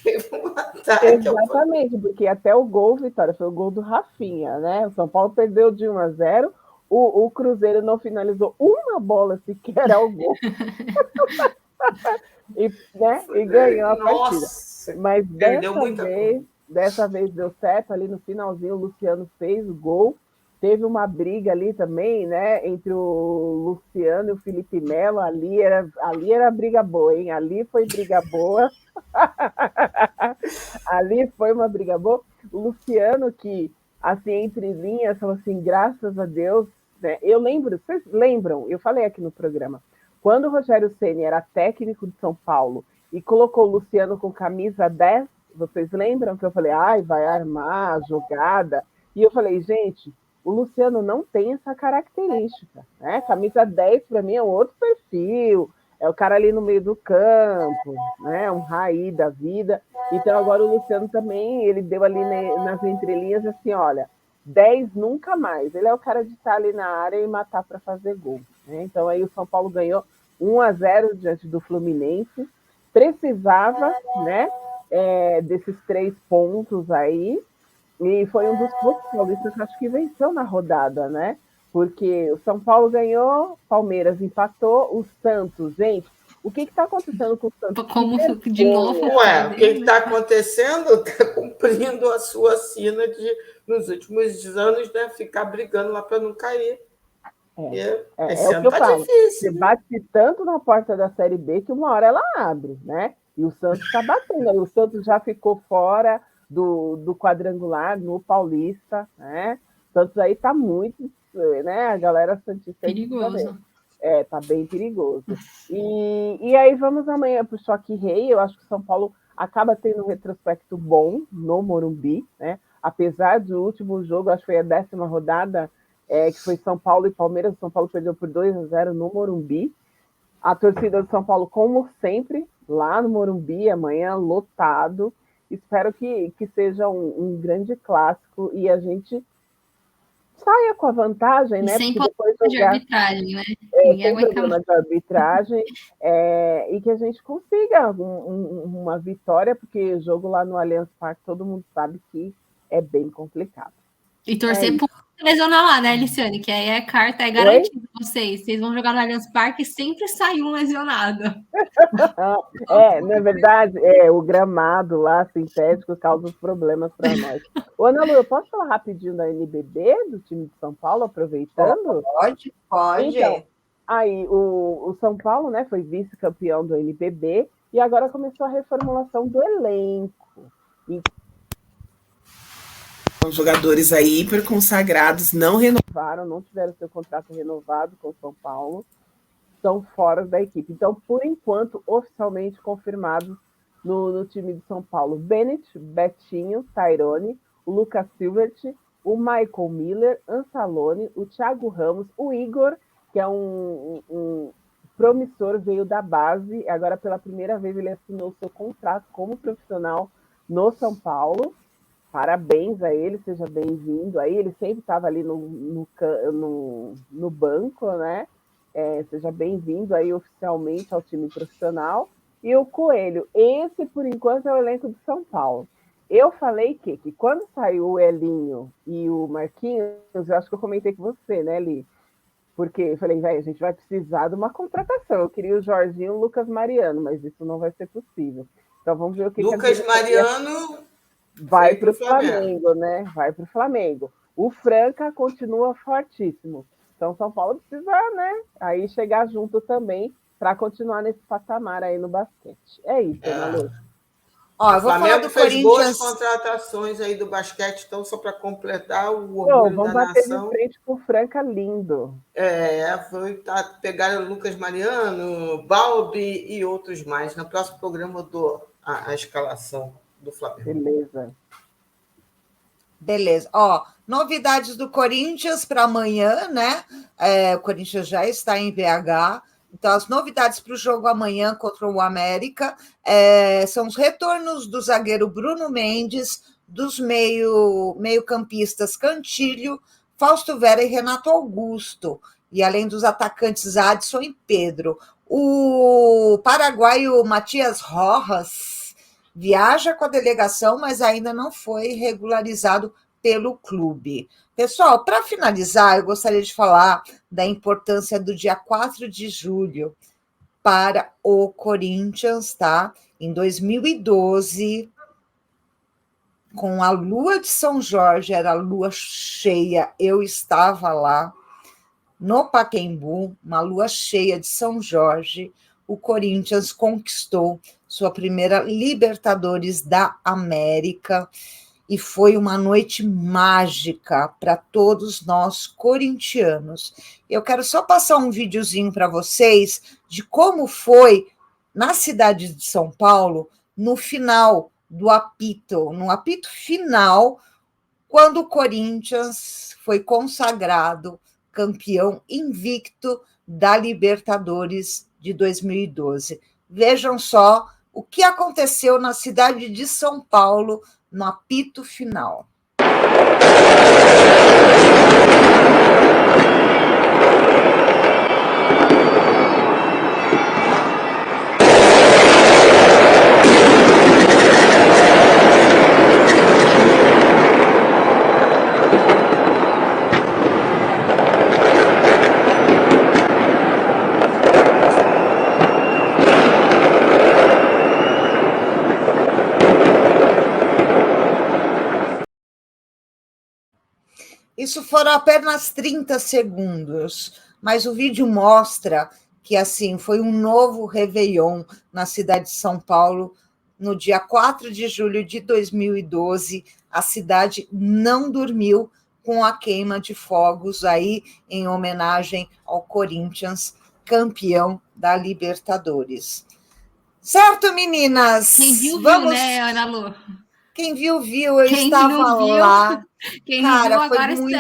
teve um ataque. Exatamente, porque até o gol, Vitória, foi o gol do Rafinha, né? O São Paulo perdeu de 1-0, o Cruzeiro não finalizou uma bola sequer ao gol. E ganhou a partida. Mas dessa vez deu certo, ali no finalzinho o Luciano fez o gol. Teve uma briga ali também, né, entre o Luciano e o Felipe Melo. Ali era briga boa, hein? Ali foi briga boa. Ali foi uma briga boa. O Luciano, que, assim, entre linhas, falou assim, graças a Deus, né? Eu lembro, vocês lembram? Eu falei aqui no programa, quando o Rogério Ceni era técnico de São Paulo e colocou o Luciano com camisa 10, vocês lembram que eu falei, vai armar a jogada? E eu falei, gente, o Luciano não tem essa característica, né? Camisa 10, para mim, é um outro perfil, é o cara ali no meio do campo, né? Um Raí da vida. Então, agora o Luciano também, ele deu ali nas entrelinhas assim, olha, 10 nunca mais. Ele é o cara de estar ali na área e matar para fazer gol, né? Então, aí o São Paulo ganhou 1-0 diante do Fluminense. Precisava, né, desses 3 pontos aí. E foi um dos poucos paulistas que acho que venceu na rodada, né? Porque o São Paulo ganhou, Palmeiras empatou, o Santos, gente, o que está acontecendo com o Santos? Como de novo? Ué, o que está acontecendo? Está cumprindo a sua sina nos últimos anos, né? Ficar brigando lá para não cair. É o que eu falo. Difícil, você bate tanto na porta da Série B que uma hora ela abre, né? E o Santos está batendo. O Santos já ficou fora do quadrangular no Paulista, né? O Santos aí está muito, né? A galera santista perigoso. Tá bem perigoso. E aí vamos amanhã para o Choque Rei. Eu acho que o São Paulo acaba tendo um retrospecto bom no Morumbi, né? Apesar do último jogo, acho que foi a 10ª rodada, que foi São Paulo e Palmeiras. O São Paulo perdeu por 2-0 no Morumbi. A torcida do São Paulo, como sempre, lá no Morumbi, amanhã lotado. Espero que seja um grande clássico e a gente saia com a vantagem, né? Sem problema de arbitragem, né? Sem problema de arbitragem, e que a gente consiga uma vitória, porque o jogo lá no Allianz Parque, todo mundo sabe que é bem complicado. E torcer por lesionar lá, né, Liciane? Que aí é carta, é garantido vocês. Vocês vão jogar no Allianz Parque e sempre sai um lesionado. Na verdade, o gramado lá, sintético, causa os problemas para nós. Ô, Ana Lu, eu posso falar rapidinho da NBB, do time de São Paulo, aproveitando? Pode. Então, aí, o São Paulo, né, foi vice-campeão do NBB e agora começou a reformulação do elenco. E são jogadores aí hiper consagrados, não renovaram, não tiveram seu contrato renovado com o São Paulo, estão fora da equipe. Então, por enquanto, oficialmente confirmados no time de São Paulo: Bennett, Betinho, Tyrone, o Lucas Silvert, o Michael Miller, Ansalone, o Thiago Ramos, o Igor, que é um promissor, veio da base, agora pela primeira vez ele assinou seu contrato como profissional no São Paulo. Parabéns a ele, seja bem-vindo. Aí ele sempre estava ali no banco, né? Seja bem-vindo aí oficialmente ao time profissional. E o Coelho, esse por enquanto é o elenco de São Paulo. Eu falei que quando saiu o Elinho e o Marquinhos, eu acho que eu comentei com você, né, Li? Porque eu falei, a gente vai precisar de uma contratação. Eu queria o Jorginho e o Lucas Mariano, mas isso não vai ser possível. Então vamos ver o que Lucas Mariano vai para o Flamengo, né? Vai para o Flamengo. O Franca continua fortíssimo. Então São Paulo precisa, né? Aí chegar junto também para continuar nesse patamar aí no basquete. É isso, Ana Lu. O Flamengo fez boas contratações aí do basquete, então só para completar o orgulho vamos da bater nação. De frente com o Franca lindo. Pegaram o Lucas Mariano, Balbi e outros mais. No próximo programa eu dou a escalação do Flamengo. Beleza. Novidades do Corinthians para amanhã, né? O Corinthians já está em BH. Então, as novidades para o jogo amanhã contra o América são os retornos do zagueiro Bruno Mendes, dos meio-campistas Cantilho, Fausto Vera e Renato Augusto, e além dos atacantes Adson e Pedro. O paraguaio Matias Rojas viaja com a delegação, mas ainda não foi regularizado pelo clube. Pessoal, para finalizar, eu gostaria de falar da importância do dia 4 de julho para o Corinthians, tá? Em 2012, com a lua de São Jorge, era a lua cheia, eu estava lá no Pacaembu, uma lua cheia de São Jorge, o Corinthians conquistou sua primeira Libertadores da América, e foi uma noite mágica para todos nós corintianos. Eu quero só passar um videozinho para vocês de como foi na cidade de São Paulo, no final do apito, no apito final, quando o Corinthians foi consagrado campeão invicto da Libertadores de 2012. Vejam só o que aconteceu na cidade de São Paulo no apito final. Isso foram apenas 30 segundos, mas o vídeo mostra que assim foi um novo Réveillon na cidade de São Paulo. No dia 4 de julho de 2012, a cidade não dormiu com a queima de fogos aí em homenagem ao Corinthians, campeão da Libertadores. Certo, meninas? Quem viu, viu, né, Ana Lu? Quem viu, viu. Eu estava lá. Quem não viu, agora muito...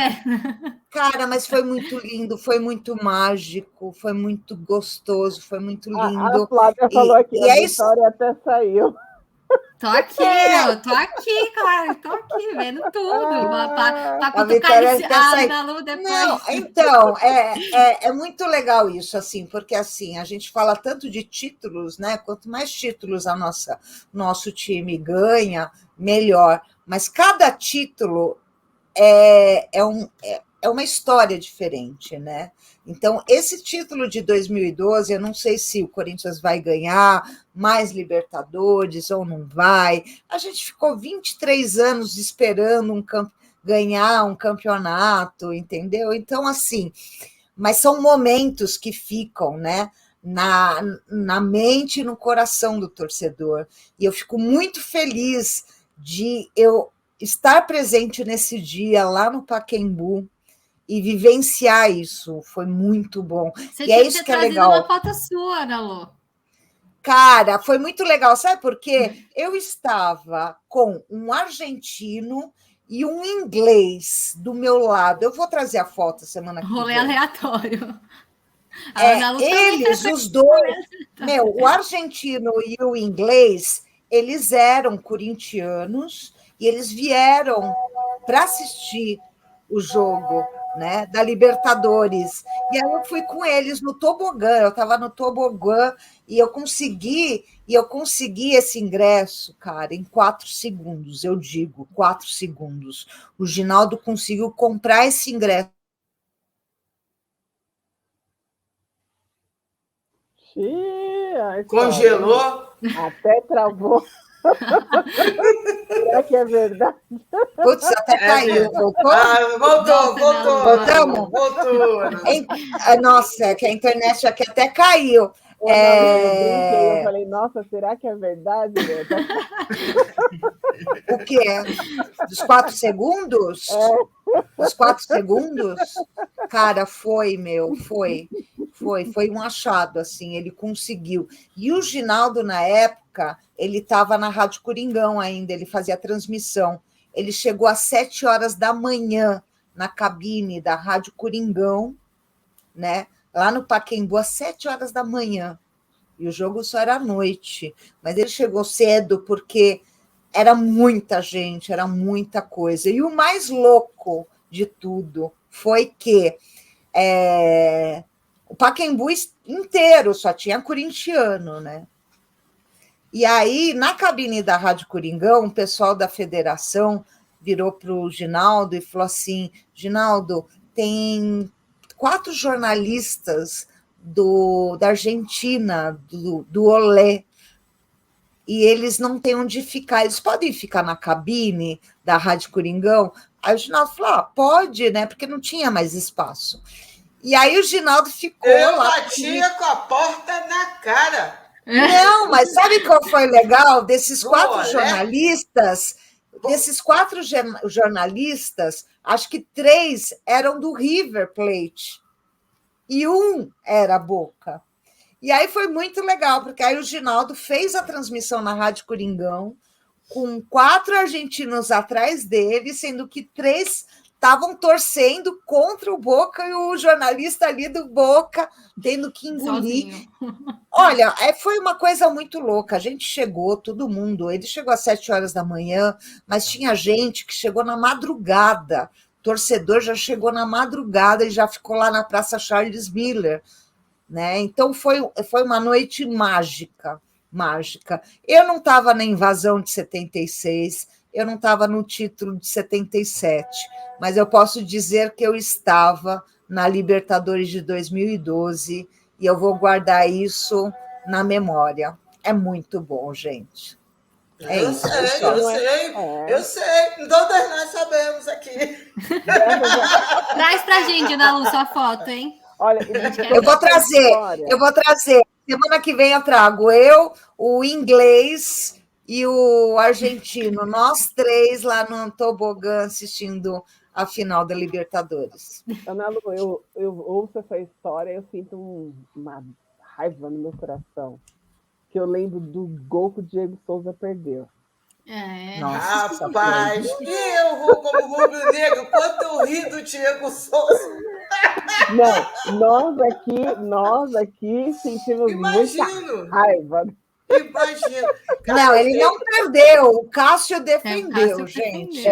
Cara, mas foi muito lindo, foi muito mágico, foi muito gostoso, foi muito lindo. A Flávia falou aqui, a Vitória até saiu. Tô aqui, claro, tô aqui, vendo tudo. Pra cutucar a Lu depois. Não, então, é muito legal isso, assim, porque assim, a gente fala tanto de títulos, né? Quanto mais títulos nosso time ganha, melhor. Mas cada título é uma história diferente, né? Então, esse título de 2012, eu não sei se o Corinthians vai ganhar mais Libertadores ou não vai. A gente ficou 23 anos esperando ganhar um campeonato, entendeu? Então, assim, mas são momentos que ficam, né? Na mente e no coração do torcedor. E eu fico muito feliz de eu estar presente nesse dia lá no Pacaembu e vivenciar isso. Foi muito bom. Você e tinha é que isso ter que é trazido legal. uma foto sua, Ana Lu. Cara, foi muito legal. Sabe por quê? Eu estava com um argentino e um inglês do meu lado. Eu vou trazer a foto semana que Rolê vem. aleatório. A Ana Lu também Eles, os dois, o argentino e o inglês, eles eram corintianos e eles vieram para assistir o jogo, né, da Libertadores. E aí eu fui com eles no tobogã, eu estava no tobogã e eu consegui esse ingresso, cara, em 4 segundos, eu digo, 4 segundos. O Ginaldo conseguiu comprar esse ingresso. Congelou? Até travou. Será que é verdade? Putz, até caiu. Voltou? Voltamos? Voltou. Nossa, que a internet aqui até caiu. Eu falei, nossa, será que é verdade? O quê? Dos 4 segundos? Os 4 segundos? Cara, foi um achado, assim, ele conseguiu. E o Ginaldo, na época, ele estava na Rádio Coringão ainda, ele fazia transmissão. Ele chegou às 7 horas da manhã na cabine da Rádio Coringão, né? Lá no Pacaembu, às 7 horas da manhã. E o jogo só era à noite. Mas ele chegou cedo porque era muita gente, era muita coisa. E o mais louco de tudo foi que o Pacaembu inteiro só tinha corintiano, né? E aí, na cabine da Rádio Coringão, o pessoal da federação virou para o Ginaldo e falou assim: Ginaldo, tem 4 jornalistas da Argentina, do Olé, e eles não têm onde ficar. Eles podem ficar na cabine da Rádio Coringão? Aí o Ginaldo falou: pode, né? Porque não tinha mais espaço. E aí o Ginaldo ficou Eu lá. batia com a porta na cara. Não, mas sabe qual foi legal? Desses 4 jornalistas, acho que 3 eram do River Plate e 1 era Boca. E aí foi muito legal, porque aí o Ginaldo fez a transmissão na Rádio Coringão com 4 argentinos atrás dele, sendo que 3 estavam torcendo contra o Boca e o jornalista ali do Boca tendo que engolir. Sozinho. Olha, foi uma coisa muito louca. A gente chegou, todo mundo, ele chegou às 7 horas da manhã, mas tinha gente que chegou na madrugada. O torcedor já chegou na madrugada e já ficou lá na Praça Charles Miller, né? Então foi uma noite mágica. Eu não estava na invasão de 76, eu não estava no título de 77, mas eu posso dizer que eu estava na Libertadores de 2012 e eu vou guardar isso na memória. É muito bom, gente. Eu sei. Todas nós sabemos aqui. Traz pra gente, Ana Lu, sua foto, hein? Olha, eu vou trazer. Semana que vem eu trago o inglês e o argentino, nós 3 lá no tobogã assistindo a final da Libertadores. Ana Lu, eu ouço essa história e eu sinto uma raiva no meu coração, que eu lembro do gol que o Diego Souza perdeu. Nossa, rapaz, eu vou como rubro-negro, quanto eu ri do Diego Souza. Não, nós aqui sentimos muita raiva. Imagina. Não, ele não perdeu. O Cássio defendeu, gente.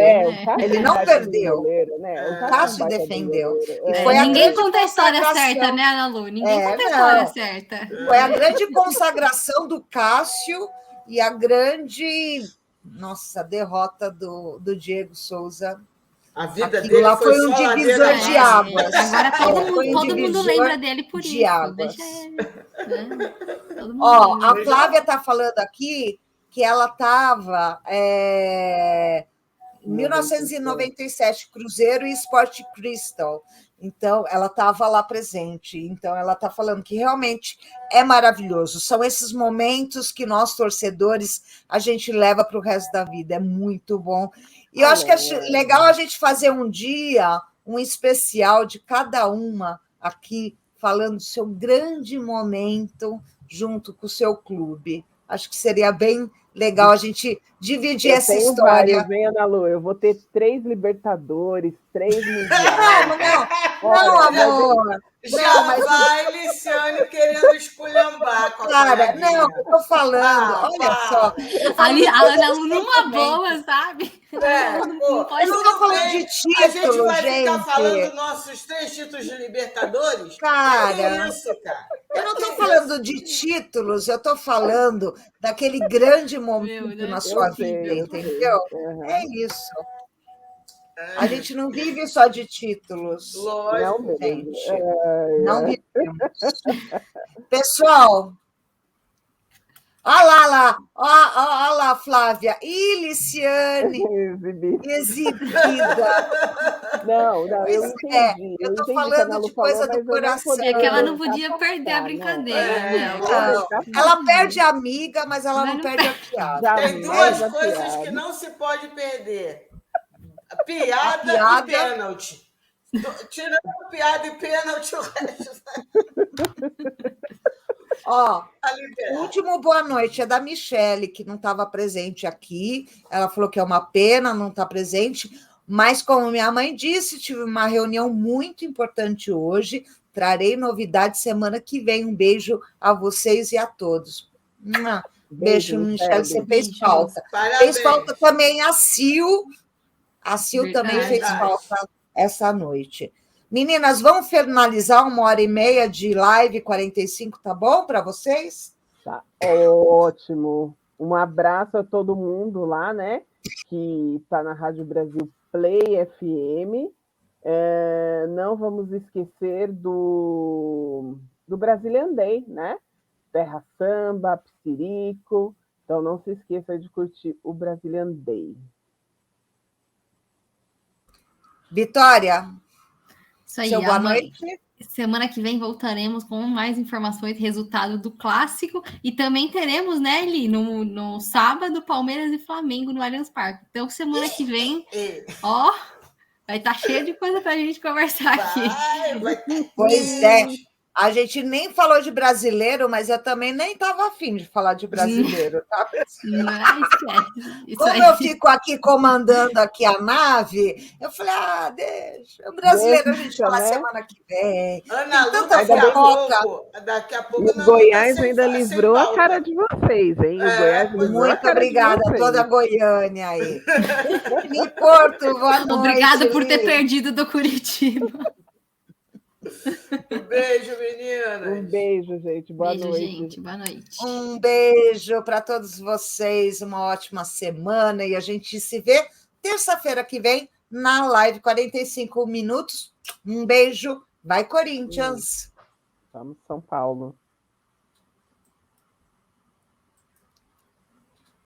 Ele não perdeu. O Cássio defendeu. Ninguém conta a história certa, né, Ana Lu? Ninguém conta a história certa. Foi a grande consagração do Cássio e a grande derrota do Diego Souza. A vida Aquilo dele lá foi um só divisor ladeira de abaixo. águas. Agora Foi um todo mundo divisor lembra dele por de isso. águas. Deixa ele. Né? Todo mundo Ó, lembra. a Flávia está falando aqui que ela estava em 1997, Cruzeiro e Sport Crystal. Então, ela estava lá presente. Então, ela está falando que realmente é maravilhoso. São esses momentos que nós, torcedores, a gente leva para o resto da vida. É muito bom. E eu acho que é legal a gente fazer um dia, um especial de cada uma aqui, falando do seu grande momento junto com o seu clube. Acho que seria bem legal a gente dividir essa história. Vários, hein, Ana Lu? Eu vou ter 3 Libertadores, 3 Mundiais. Não, amor. Já vai, Liciane, querendo esculhambar com a Cara, coleguinha. não, eu tô falando, olha só. A Ana Lu numa boa, sabe? Não pode eu não tô falando de título, a gente vai ficar gente. falando nossos 3 títulos de Libertadores? Cara, que é isso, cara? Eu não estou falando de títulos, eu estou falando daquele grande momento na sua vida, entendeu? É isso. A gente não vive só de títulos. Lógico, gente. Não vivemos. Pessoal, olha lá, Flávia. E Liciane, exibida. Não, eu entendi. Eu estou falando de coisa do coração. É que ela não podia perder a brincadeira. Ela perde a amiga, mas ela não perde a piada. Tem 2 coisas que não se pode perder. A piada e pênalti. Tirando a piada e pênalti, o resto. Ó, o último boa noite é da Michele, que não estava presente aqui. Ela falou que é uma pena não estar presente, mas como minha mãe disse, tive uma reunião muito importante hoje. Trarei novidades semana que vem. Um beijo a vocês e a todos. Beijo, Michele, você fez falta. Parabéns. Fez falta também a Sil. A Sil também fez falta essa noite. Meninas, vamos finalizar 1h30 de live 45, tá bom para vocês? Tá ótimo. Um abraço a todo mundo lá, né? Que está na Rádio Brasil Play FM. Não vamos esquecer do Brazilian Day, né? Terra Samba, Psirico. Então não se esqueça de curtir o Brazilian Day. Vitória, isso aí, seu boa noite. Semana que vem voltaremos com mais informações, resultado do clássico, e também teremos, né, Eli, no sábado, Palmeiras e Flamengo no Allianz Parque. Então, semana que vem, ó, vai estar cheio de coisa para a gente conversar aqui. Pois é. A gente nem falou de brasileiro, mas eu também nem estava afim de falar de brasileiro, tá? Como eu fico aqui comandando aqui a nave, eu falei, deixa. O brasileiro a gente fala semana que vem. Ana Lu, daqui a pouco o Goiás ainda livrou a cara de vocês, hein? O Goiás muito obrigada a toda a Goiânia aí. Me Porto, boa noite. Obrigada por ter perdido do Curitiba. Um beijo, meninas. Um beijo, gente. Boa noite. Gente. Boa noite. Um beijo para todos vocês. Uma ótima semana. E a gente se vê terça-feira que vem na live 45 minutos. Um beijo. Vai, Corinthians. Vamos, São Paulo.